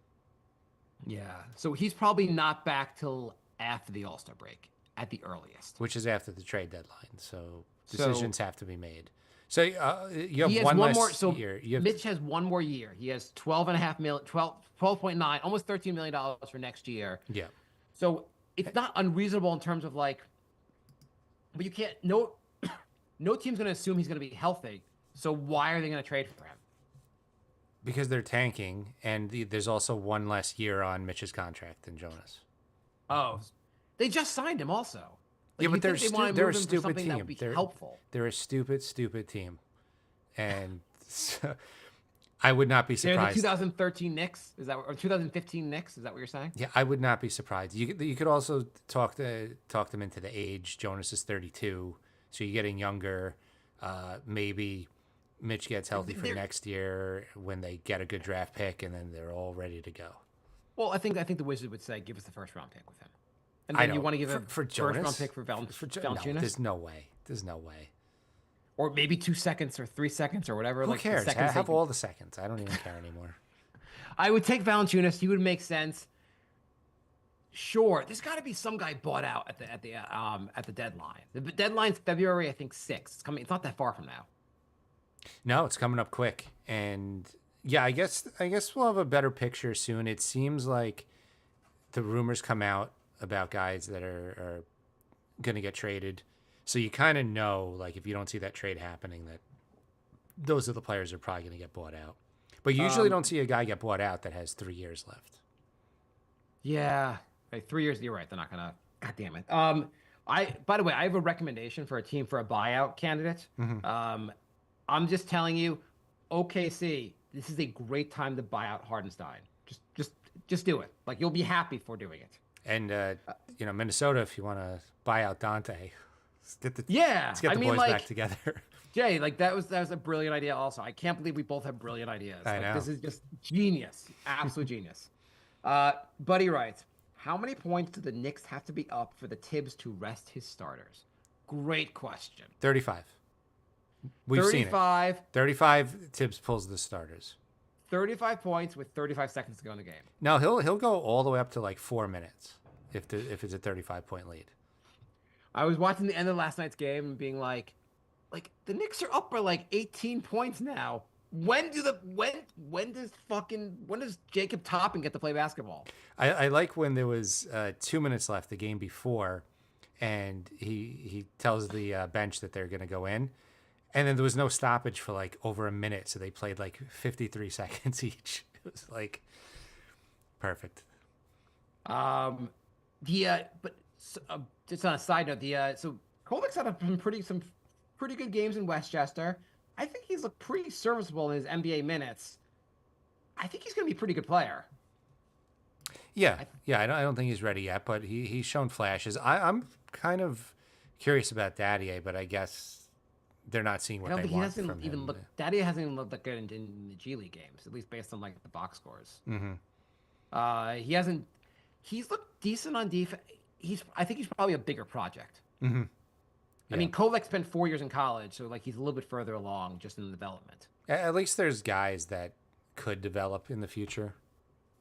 Yeah. So he's probably not back till after the All-Star break at the earliest. Which is after the trade deadline, so decisions have to be made. So you have He has one less more. So year. You have, Mitch has 1 more year. He has 12.5 million, 12.9, almost $13 million for next year. yeah. So it's not unreasonable in terms of but you can't. No team's going to assume he's going to be healthy. So why are they going to trade for him? Because they're tanking, and there's also 1 less year on Mitch's contract than Jonas. Oh, they just signed him also. Yeah, but they're they're a stupid That team. would be They're helpful. They're a stupid team, and so, I would not be They're the surprised. 2013 Knicks. Is that or 2015 Knicks? Is that what you're saying? Yeah, I would not be surprised. You could also talk them into the age. Jonas is 32, so you're getting younger. Maybe Mitch gets healthy for next year when they get a good draft pick, and then they're all ready to go. Well, I think the Wizards would say, give us the 1st round pick with him, and I then know. you want to give for a Jonas? 1st round pick for No, Valanciunas, there's no way. There's no way. or maybe 2 seconds or 3 seconds or whatever. Who the cares? seconds Have that- all the seconds. I don't even care anymore. I would take Valanciunas. He would make sense. Sure, there's got to be some guy bought out at the deadline. The deadline's February, I think 6th. It's coming. It's not that far from now. No, it's coming up quick, and yeah, I guess we'll have a better picture soon. It seems like the rumors come out about guys that are going to get traded, so you kind of know, like, if you don't see that trade happening, that those are the players that are probably going to get bought out. But you usually don't see a guy get bought out that has 3 years left. Yeah, like 3 years. You're right. They're not gonna. God damn it. By the way, I have a recommendation for a team for a buyout candidate. I'm just telling you, OKC, this is a great time to buy out Hardenstein. Just do it. Like, you'll be happy for doing it. And Minnesota, if you want to buy out Dante, let's get the boys back together. Jay, like that was a brilliant idea. Also, I can't believe we both have brilliant ideas. I know. This is just genius, absolute genius. Buddy writes, how many points do the Knicks have to be up for the Tibbs to rest his starters? Great question. 35. We've seen it. 35. 35. Tibbs pulls the starters. 35 points with 35 seconds to go in the game. No, he'll go all the way up to like 4 minutes if it's a 35-point lead. I was watching the end of last night's game and being like the Knicks are up by like 18 points now. When does Jacob Toppin get to play basketball? I like when there was 2 minutes left the game before, and he tells the bench that they're going to go in, and then there was no stoppage for like over a minute, so they played like 53 seconds each. It was like perfect. But just on a side note, so Kovacs had some pretty good games in Westchester. I think he's looked pretty serviceable in his NBA minutes. I think he's going to be a pretty good player. Yeah, I don't think he's ready yet, but he's shown flashes. I'm kind of curious about Daddier, but I guess they're not seeing what they want from him. Daddy hasn't even looked that good in the G League games, at least based on like the box scores. Mm-hmm. He hasn't. He's looked decent on defense. I think he's probably a bigger project. Mm-hmm. I mean, Kovac spent 4 years in college, so like he's a little bit further along just in the development. At least there's guys that could develop in the future.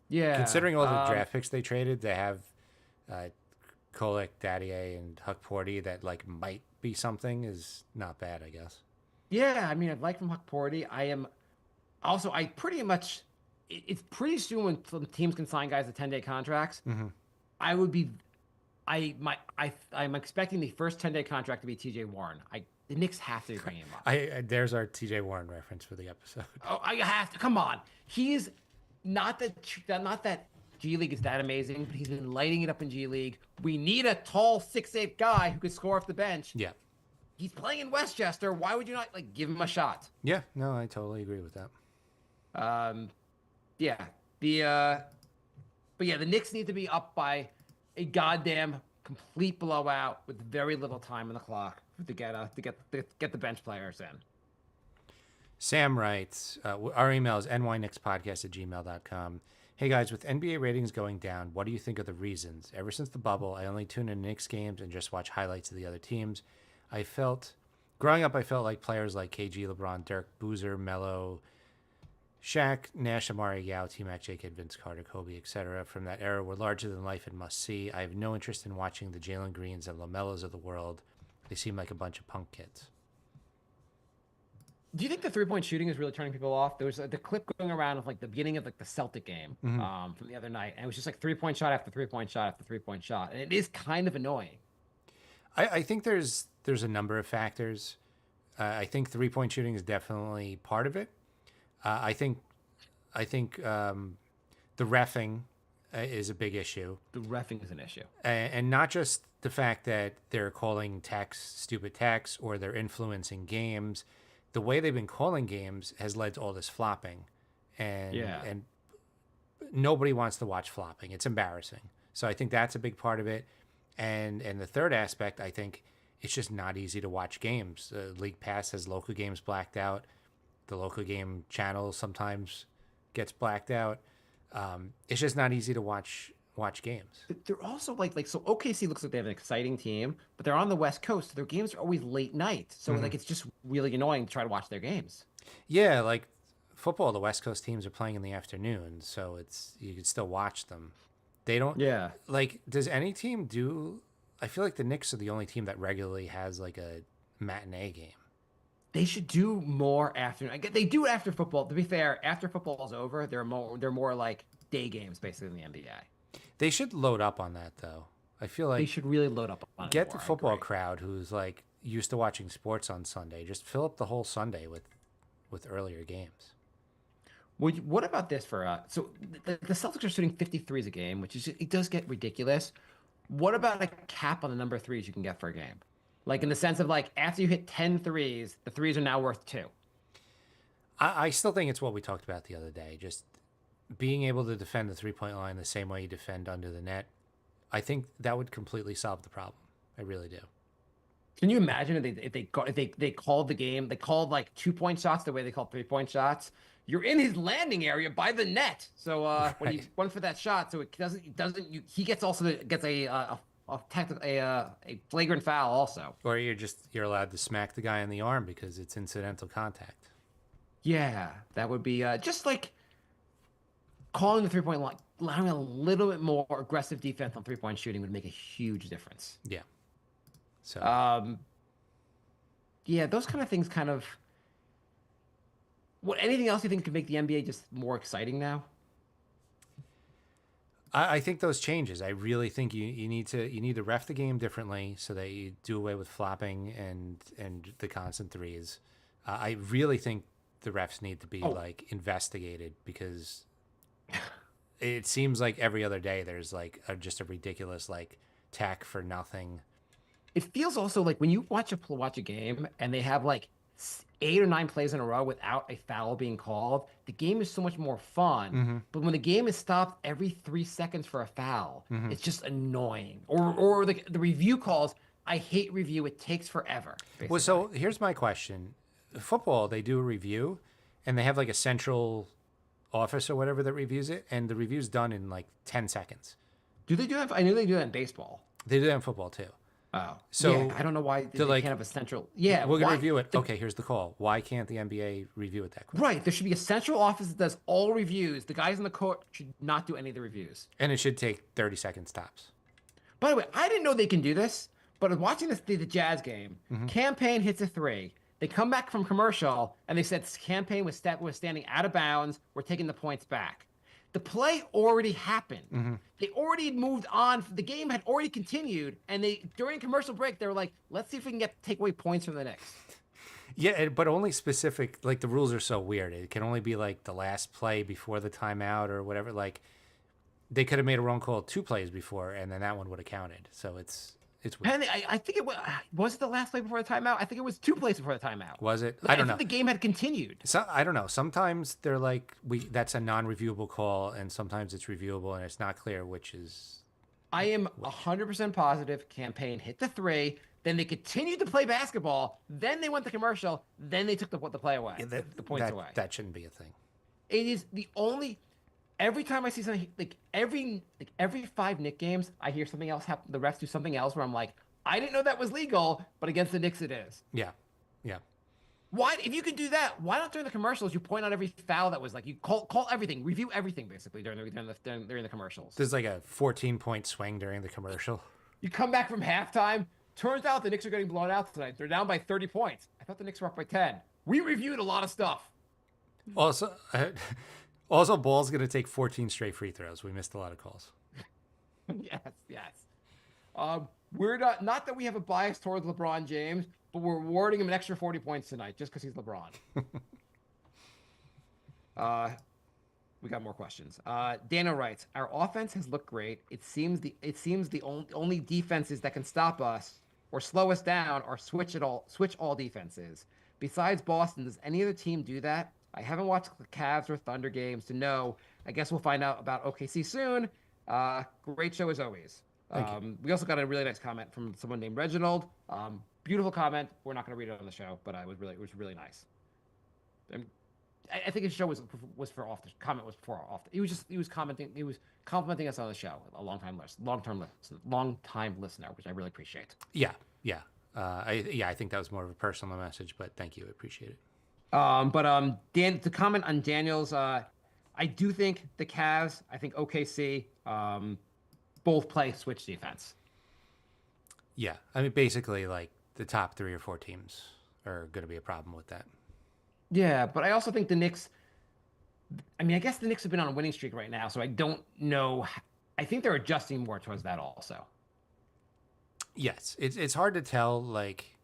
Yeah. Considering all the draft picks they traded, they have Kolek, Daddier, and Huck Porty that like might be something is not bad, I guess. Yeah, I mean, I'd like from Huck Porty. I pretty much, it's pretty soon when some teams can sign guys to 10-day contracts. Mm-hmm. I'm expecting the first 10-day contract to be TJ Warren. The Knicks have to bring him up. There's our TJ Warren reference for the episode. Oh, I have to. Come on. He's not that G League is that amazing, but he's been lighting it up in G League. We need a tall 6'8" guy who could score off the bench. Yeah. He's playing in Westchester. Why would you not like give him a shot? Yeah, no, I totally agree with that. Yeah. But yeah, the Knicks need to be up by a goddamn complete blowout with very little time on the clock to get the bench players in. Sam writes, our email is nyknickspodcast@gmail.com. Hey guys, with NBA ratings going down, what do you think of the reasons? Ever since the bubble, I only tune in Knicks games and just watch highlights of the other teams. Growing up, I felt like players like KG, LeBron, Dirk, Boozer, Melo, Shaq, Nash, Amari, Yao, T-Mac, J-Kid, Vince Carter, Kobe, etc. from that era were larger than life and must see. I have no interest in watching the Jalen Greens and LaMelos of the world. They seem like a bunch of punk kids. Do you think the three-point shooting is really turning people off? There was the clip going around of like the beginning of like the Celtic game from the other night, and it was just like three-point shot after three-point shot after three-point shot, and it is kind of annoying. I think there's a number of factors. I think three-point shooting is definitely part of it. I think the reffing is a big issue. The reffing is an issue, and not just the fact that they're calling stupid techs, or they're influencing games. The way they've been calling games has led to all this flopping, and nobody wants to watch flopping. It's embarrassing. So I think that's a big part of it. And the third aspect, I think it's just not easy to watch games. League Pass has local games blacked out. The local game channel sometimes gets blacked out. It's just not easy to watch games. they're also like so OKC looks like they have an exciting team, but they're on the West Coast, so their games are always late night. So like it's just really annoying to try to watch their games. Yeah, like football, the West Coast teams are playing in the afternoon, so you can still watch them. They don't. Yeah. Like, does any team do? I feel like the Knicks are the only team that regularly has like a matinee game. They should do more afternoon. They do it after football. To be fair, after football is over, they're more like day games basically in the NBA. They should load up on that though. I feel like they should really load up on get the football crowd who's like used to watching sports on Sunday. Just fill up the whole Sunday with earlier games. What about this for so the Celtics are shooting 53s a game, which is it does get ridiculous. What about a cap on the number of threes you can get for a game? Like in the sense of like after you hit 10 threes, the threes are now worth 2. I still think it's what we talked about the other day. Just being able to defend the 3-point line the same way you defend under the net. I think that would completely solve the problem. I really do. Can you imagine if they called the game, they called like 2-point shots the way they called 3-point shots? You're in his landing area by the net. So when he went for that shot, so he gets a flagrant foul also. Or you're allowed to smack the guy in the arm because it's incidental contact. Yeah, that would be just like calling the 3-point line, allowing a little bit more aggressive defense on 3-point shooting would make a huge difference. Yeah. So Yeah, those kind of things kind of. What anything else you think could make the NBA just more exciting now? I think those changes. I really think you need to ref the game differently so that you do away with flopping and the constant threes. I really think the refs need to be like investigated because it seems like every other day there's like just a ridiculous like tack for nothing. It feels also like when you watch a game and they have like 8 or 9 plays in a row without a foul being called, the game is so much more fun. But when the game is stopped every 3 seconds for a foul, it's just annoying. Or the review calls. I hate review. It takes forever. Basically. Well, so here's my question: football, they do a review, and they have like a central office or whatever that reviews it, and the review's done in like 10 seconds. Do they do that? I knew they do that in baseball. They do that in football too. Oh, So yeah, I don't know why they like, can't have a central. Yeah, we're gonna why- review it. Okay, here's the call. Why can't the NBA review it that quick? Right, there should be a central office that does all reviews. The guys in the court should not do any of the reviews. And it should take 30 seconds tops. By the way, I didn't know they can do this, but I was watching the Jazz game. Campaign hits a 3. They come back from commercial, and they said Campaign was standing out of bounds. We're taking the points back. The play already happened. They already had moved on. The game had already continued, and during commercial break, they were like, "Let's see if we can take away points from the Knicks." Yeah, but only specific. Like the rules are so weird. It can only be like the last play before the timeout or whatever. Like they could have made a wrong call 2 plays before, and then that one would have counted. So it's weird. And I think was it the last play before the timeout? I think it was 2 plays before the timeout. Was it? I don't know. think the game had continued. So I don't know. Sometimes they're like that's a non-reviewable call, and sometimes it's reviewable, and it's not clear which is. I am 100% positive Campaign hit the 3. Then they continued to play basketball. Then they went to commercial. Then they took the play away, the points away. That shouldn't be a thing. It is the only. Every time I see something like every 5 Knicks games, I hear something else happen. The refs do something else where I'm like, I didn't know that was legal, but against the Knicks it is. Yeah, yeah. Why, if you could do that, why not during the commercials you point out every foul that was like you call everything, review everything basically during the commercials. There's like a 14-point swing during the commercial. You come back from halftime. Turns out the Knicks are getting blown out tonight. They're down by 30 points. I thought the Knicks were up by 10. We reviewed a lot of stuff. Also, Ball's going to take 14 straight free throws. We missed a lot of calls. Yes. We're not that we have a bias towards LeBron James, but we're awarding him an extra 40 points tonight just because he's LeBron. We got more questions. Dana writes, "Our offense has looked great. It seems the only defenses that can stop us or slow us down are switch all defenses. Besides Boston, does any other team do that? I haven't watched the Cavs or Thunder games to know. I guess we'll find out about OKC soon. Great show as always." We also got a really nice comment from someone named Reginald. Beautiful comment. We're not going to read it on the show, but it was really nice. I think his show was for off the comment was for off. He was complimenting us on the show. A long time listener, which I really appreciate. Yeah. I think that was more of a personal message, but thank you. I appreciate it. Dan, to comment on Daniels, I do think the Cavs, I think OKC, both play switch defense. Yeah, I mean, basically, like the top 3 or 4 teams are going to be a problem with that. Yeah, but I also think the Knicks. I mean, I guess the Knicks have been on a winning streak right now, so I don't know. I think they're adjusting more towards that also. Yes, it's hard to tell. Like,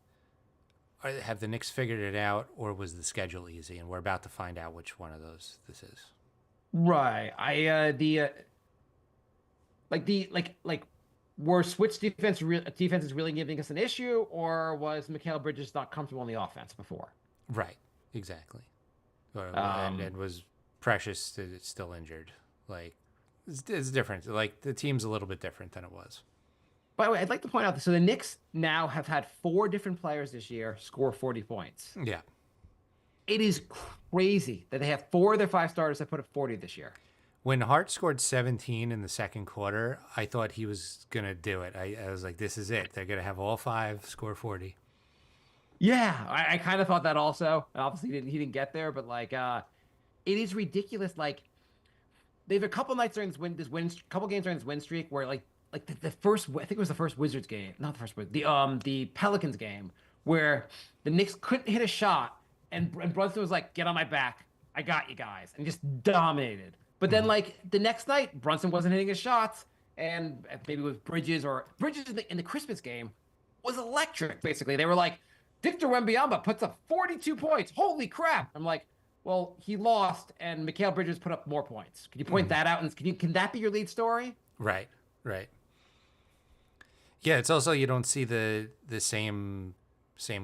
have the Knicks figured it out, or was the schedule easy? And we're about to find out which one of those this is. Right. Were switch defenses really giving us an issue, or was Mikal Bridges not comfortable on the offense before? Right. Exactly. And was Precious still injured? Like, it's different. Like, the team's a little bit different than it was. By the way, I'd like to point out that so the Knicks now have had 4 different players this year score 40 points. Yeah. It is crazy that they have 4 of their 5 starters that put up 40 this year. When Hart scored 17 in the second quarter, I thought he was going to do it. I was like, this is it. They're going to have all 5 score 40. Yeah, I kind of thought that also. Obviously, he didn't get there, but like, it is ridiculous. Like, they have a couple nights during couple games during this win streak where like the first, I think it was the first Wizards game, not the first, the Pelicans game where the Knicks couldn't hit a shot, and Brunson was like, "Get on my back, I got you guys," and just dominated. But then like the next night, Brunson wasn't hitting his shots, and maybe it was Bridges in the Christmas game was electric. Basically, they were like, Victor Wembanyama puts up 42 points. Holy crap! I'm like, well, he lost, and Mikal Bridges put up more points. Can you point that out? And can that be your lead story? Right. Yeah, it's also you don't see the same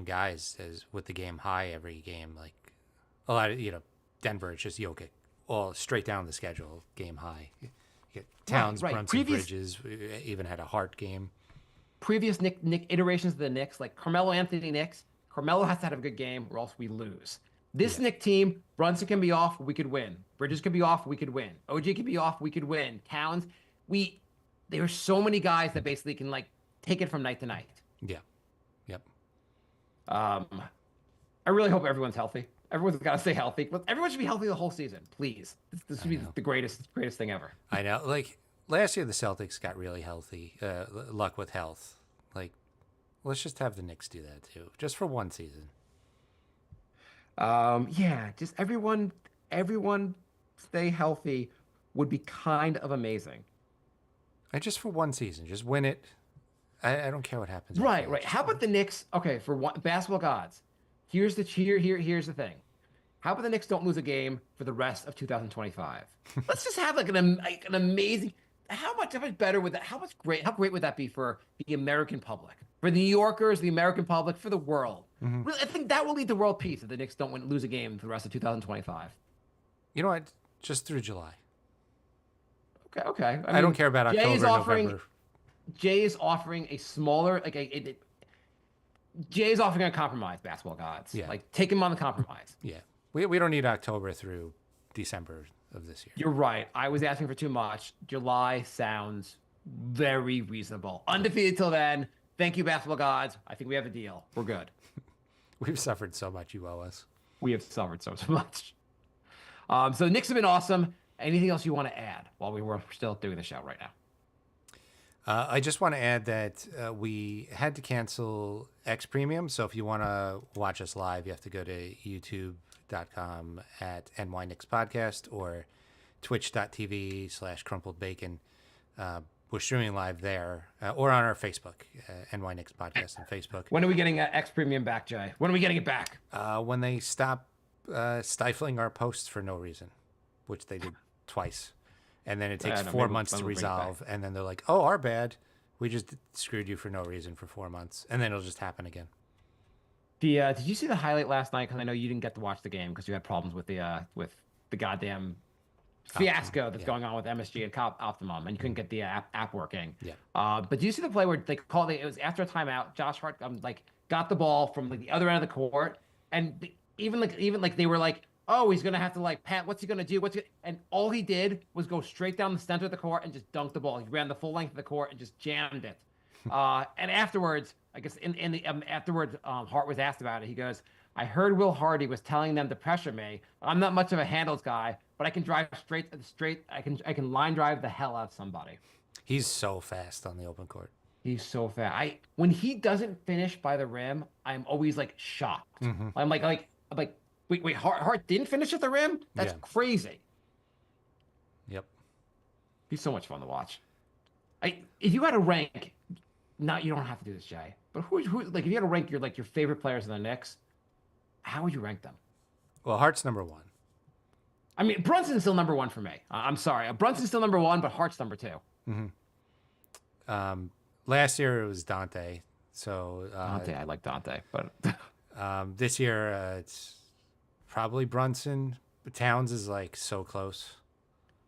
guys as with the game high every game. Like a lot of Denver, it's just Jokic all straight down the schedule, game high. You get Towns, Right. Brunson, Bridges, even had a Hart game. Previous Nick iterations of the Knicks, like Carmelo Anthony Knicks, Carmelo has to have a good game or else we lose. This Knick team, Brunson can be off, we could win. Bridges can be off, we could win. OG can be off, we could win. Towns, there are so many guys that basically can like take it from night to night. Yeah. Yep. I really hope everyone's healthy. Everyone's got to stay healthy. Everyone should be healthy the whole season, please. This should be the greatest thing ever. I know. Like last year, the Celtics got really healthy. Luck with health. Like, let's just have the Knicks do that too, just for one season. Yeah, just everyone stay healthy would be kind of amazing. And just for one season, just win it. I don't care what happens. Right. How about the Knicks? Okay, for one, basketball gods. Here's the thing. How about the Knicks don't lose a game for the rest of 2025? Let's just have like an amazing. How much better would that? How great would that be for the American public, for the New Yorkers, the American public, for the world? Really, I think that will lead to world peace if the Knicks don't lose a game for the rest of 2025. You know what? Just through July. Okay. I don't care about October, November. Jay is offering a smaller, Jay is offering a compromise, basketball gods. Yeah. Like, take him on the compromise. Yeah. We don't need October through December of this year. You're right. I was asking for too much. July sounds very reasonable. Undefeated till then. Thank you, basketball gods. I think we have a deal. We're good. We've suffered so much, you owe us. We have suffered so much. So the Knicks have been awesome. Anything else you want to add while we're still doing the show right now? I just want to add that we had to cancel X Premium. So if you want to watch us live, you have to go to youtube.com at NY Knicks Podcast or twitch.tv/crumpled bacon. We're streaming live there or on our Facebook, NY Knicks Podcast on Facebook. When are we getting X Premium back, Jay? When are we getting it back? When they stop stifling our posts for no reason, which they did twice. And then it takes 4 months to resolve. And then they're like, oh, our bad. We just screwed you for no reason for 4 months. And then it'll just happen again. Did you see the highlight last night? Because I know you didn't get to watch the game because you had problems with the goddamn fiasco that's going on with MSG and Optimum, and you couldn't get the app working. Yeah. But do you see the play where they called it? It was after a timeout. Josh Hart got the ball from the other end of the court, and even they were like, oh, he's gonna have to pat. What's he gonna do? And all he did was go straight down the center of the court and just dunk the ball. He ran the full length of the court and just jammed it. And afterwards, I guess afterwards, Hart was asked about it. He goes, "I heard Will Hardy was telling them to pressure me. I'm not much of a handles guy, but I can drive straight. I can line drive the hell out of somebody." He's so fast on the open court. He's so fast. When he doesn't finish by the rim, I'm always shocked. I'm like. Wait, Hart didn't finish at the rim? That's crazy. Yep. He's so much fun to watch. If you had to rank, now you don't have to do this, Jay, but who if you had to rank your favorite players in the Knicks, how would you rank them? Well, Hart's number one. I mean, Brunson's still number one for me. I'm sorry. Brunson's still number one, but Hart's number two. Last year it was Dante. So Dante, I like Dante, but this year it's probably Brunson. But Towns is so close.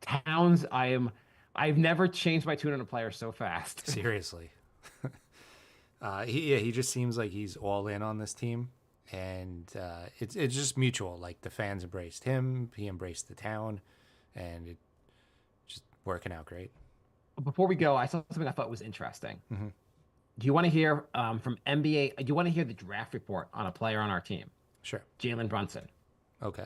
Towns, I've never changed my tune on a player so fast. Seriously. He just seems like he's all in on this team, and it's just mutual. The fans embraced him, he embraced the town, and it just working out great. Before we go, I saw something I thought was interesting. Do you want to hear from NBA? Do you want to hear the draft report on a player on our team? Sure. Jalen Brunson. Okay.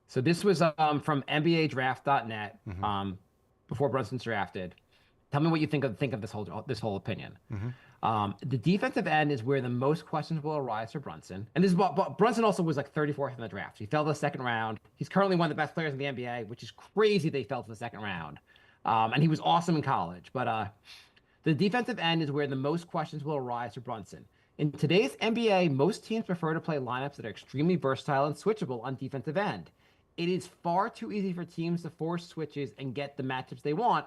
So this was from NBADraft.net Mm-hmm. before Brunson's drafted. Tell me what you think of this whole opinion. Mm-hmm. The defensive end is where the most questions will arise for Brunson. And this is but Brunson also was like 34th in the draft. He fell to the second round. He's currently one of the best players in the NBA, which is crazy they fell to the second round. And he was awesome in college. But the defensive end is where the most questions will arise for Brunson. In today's NBA, most teams prefer to play lineups that are extremely versatile and switchable on defensive end. It is far too easy for teams to force switches and get the matchups they want.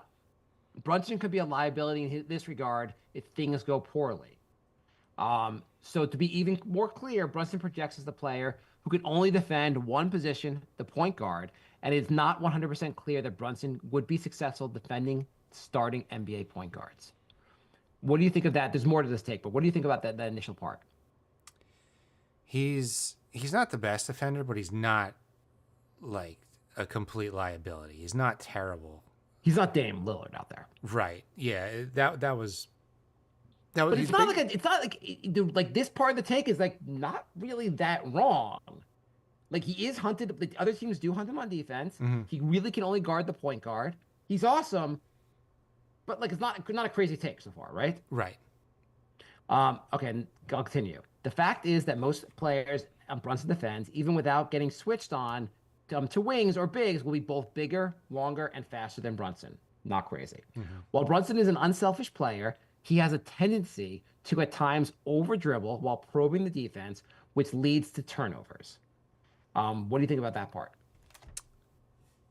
Brunson could be a liability in this regard if things go poorly. So to be even more clear, Brunson projects as the player who can only defend one position, the point guard, and it's not 100% clear that Brunson would be successful defending starting NBA point guards. What do you think of that? There's more to this take, but what do you think about that initial part? He's not the best defender, but he's not like a complete liability. He's not terrible. He's not Dame Lillard out there. Right. Yeah. That was. But he's it's not like this part of the take is like not really that wrong. Like he is hunted. The other teams do hunt him on defense. Mm-hmm. He really can only guard the point guard. He's awesome, but like it's not a crazy take so far, right? Right. Okay, I'll continue. The fact is that most players on Brunson defense, even without getting switched on to wings or bigs, will be both bigger, longer, and faster than Brunson. Not crazy. Mm-hmm. While Brunson is an unselfish player, he has a tendency to at times over dribble while probing the defense, which leads to turnovers. What do you think about that part?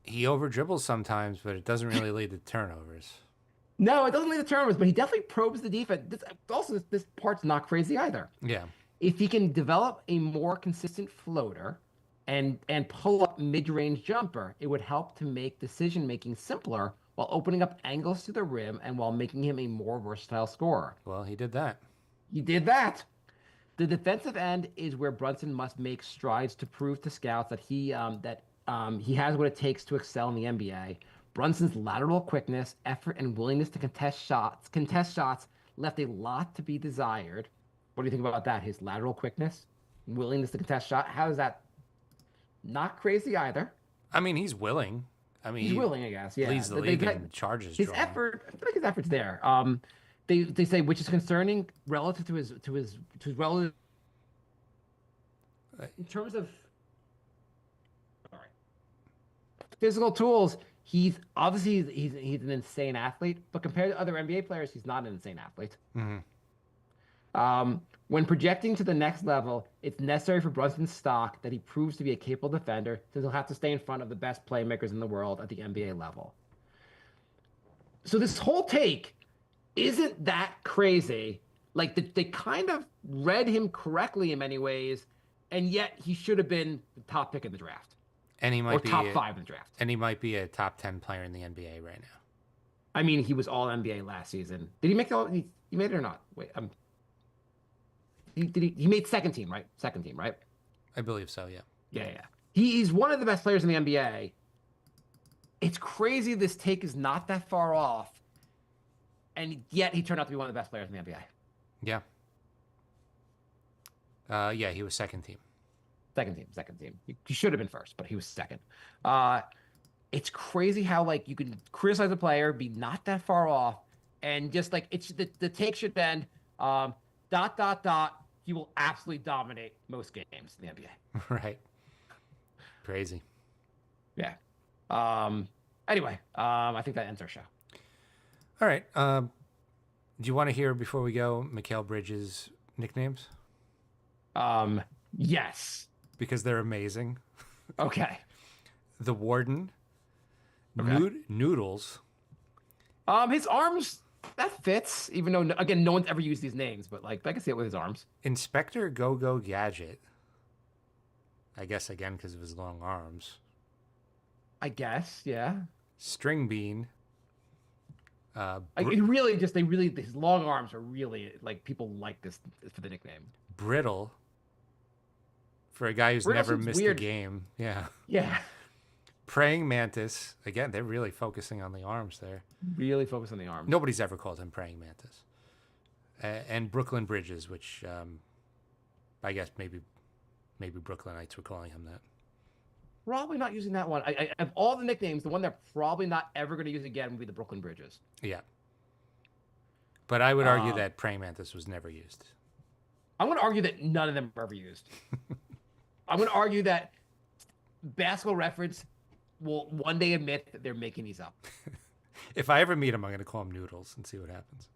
He over dribbles sometimes, but it doesn't really lead to turnovers. No, it doesn't lead to turnovers, but he definitely probes the defense. This part's not crazy either. Yeah. If he can develop a more consistent floater and pull up mid-range jumper, it would help to make decision making simpler while opening up angles to the rim and while making him a more versatile scorer. Well, he did that. He did that. The defensive end is where Brunson must make strides to prove to scouts that he has what it takes to excel in the NBA. Brunson's lateral quickness, effort, and willingness to contest shots left a lot to be desired. What do you think about that? His lateral quickness, willingness to contest shot. How is that? Not crazy either. I mean, he's willing. I mean, He's willing, I guess. Yeah, leads the league in charges his drawn. effort. I feel like his effort's there. They say which is concerning relative to his relative in terms of all right physical tools. He's obviously he's an insane athlete, but compared to other NBA players, he's not an insane athlete. Mm-hmm. When projecting to the next level, it's necessary for Brunson's stock that he proves to be a capable defender, since he'll have to stay in front of the best playmakers in the world at the NBA level. So this whole take isn't that crazy. Like they kind of read him correctly in many ways, and yet he should have been the top pick in the draft. And he might Or be top 5 in the draft. And he might be a top 10 player in the NBA right now. I mean, he was all NBA last season. Did he make he made it or not? Wait, he made second team, right? Second team, right? I believe so, yeah. Yeah. He's one of the best players in the NBA. It's crazy this take is not that far off, and yet he turned out to be one of the best players in the NBA. Yeah. Yeah, he was second team. Second team. He should have been first, but he was second. It's crazy how like you can criticize a player, be not that far off, and just like it's the take should end. He will absolutely dominate most games in the NBA. Right. Crazy. Yeah. Anyway, I think that ends our show. All right. Do you want to hear before we go Mikal Bridges' nicknames? Yes. Because they're amazing. Okay. The Warden. Okay. Noodles. His arms, that fits, even though, again, no one's ever used these names, but like I can see it with his arms. Inspector Go-Go Gadget. I guess, again, because of his long arms. I guess, yeah. String Bean. His long arms are really, like, people like this for the nickname. Brittle. For a guy who's Brittle never seems missed weird. a game. Yeah. Yeah. Praying Mantis. Again, they're really focusing on the arms there. Really focus on the arms. Nobody's ever called him Praying Mantis. And Brooklyn Bridges, which I guess maybe Brooklynites were calling him that. probably not using that one. Of all the nicknames, the one they're probably not ever going to use again would be the Brooklyn Bridges. Yeah. But I would argue that Praying Mantis was never used. I'm going to argue that none of them were ever used. I'm going to argue that Basketball Reference will one day admit that they're making these up. If I ever meet him, I'm going to call him Noodles and see what happens.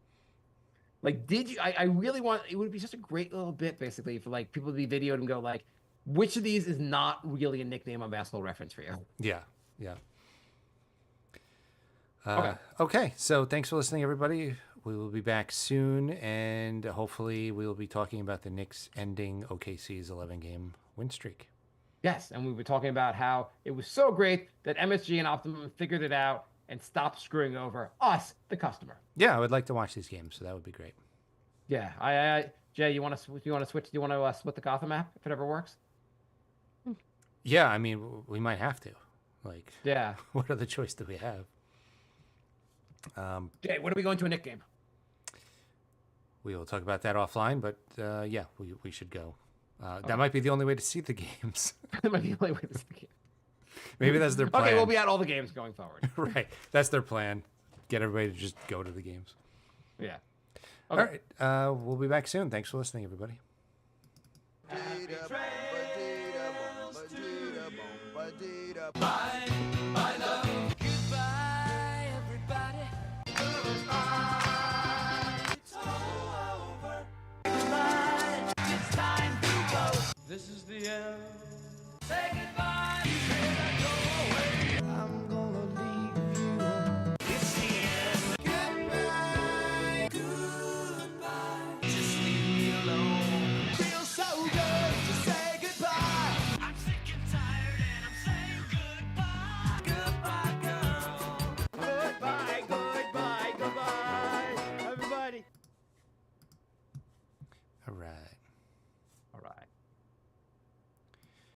Like, did you? I really want. It would be just a great little bit, basically, for like people to be videoed and go like, which of these is not really a nickname on Basketball Reference for you? Yeah, yeah. Okay, so thanks for listening, everybody. We will be back soon, and hopefully we will be talking about the Knicks ending OKC's 11-game win streak. Yes, and we were talking about how it was so great that MSG and Optimum figured it out and stopped screwing over us, the customer. Yeah, I would like to watch these games, so that would be great. Yeah, Jay, you want to switch? Do you want to split the Gotham app if it ever works? Yeah, I mean, we might have to. Like, Yeah. what other choice do we have? Jay, when are we going to a Knick game? We will talk about that offline, but yeah, we should go. That might be the only way to see the games. That might be the only way to see the game. Maybe that's their plan. Okay, we'll be at all the games going forward. Right, that's their plan. Get everybody to just go to the games. Yeah. All right, we'll be back soon. Thanks for listening, everybody. Goodbye, everybody. Goodbye. It's all over. Goodbye. It's time to go. This is the end. Say goodbye. You better go away. I'm gonna leave you. It's the end. Goodbye. Goodbye. Just leave me alone. Feels so good to say goodbye. I'm sick and tired and I'm saying goodbye. Goodbye, girl. Goodbye, goodbye, goodbye, everybody. All right.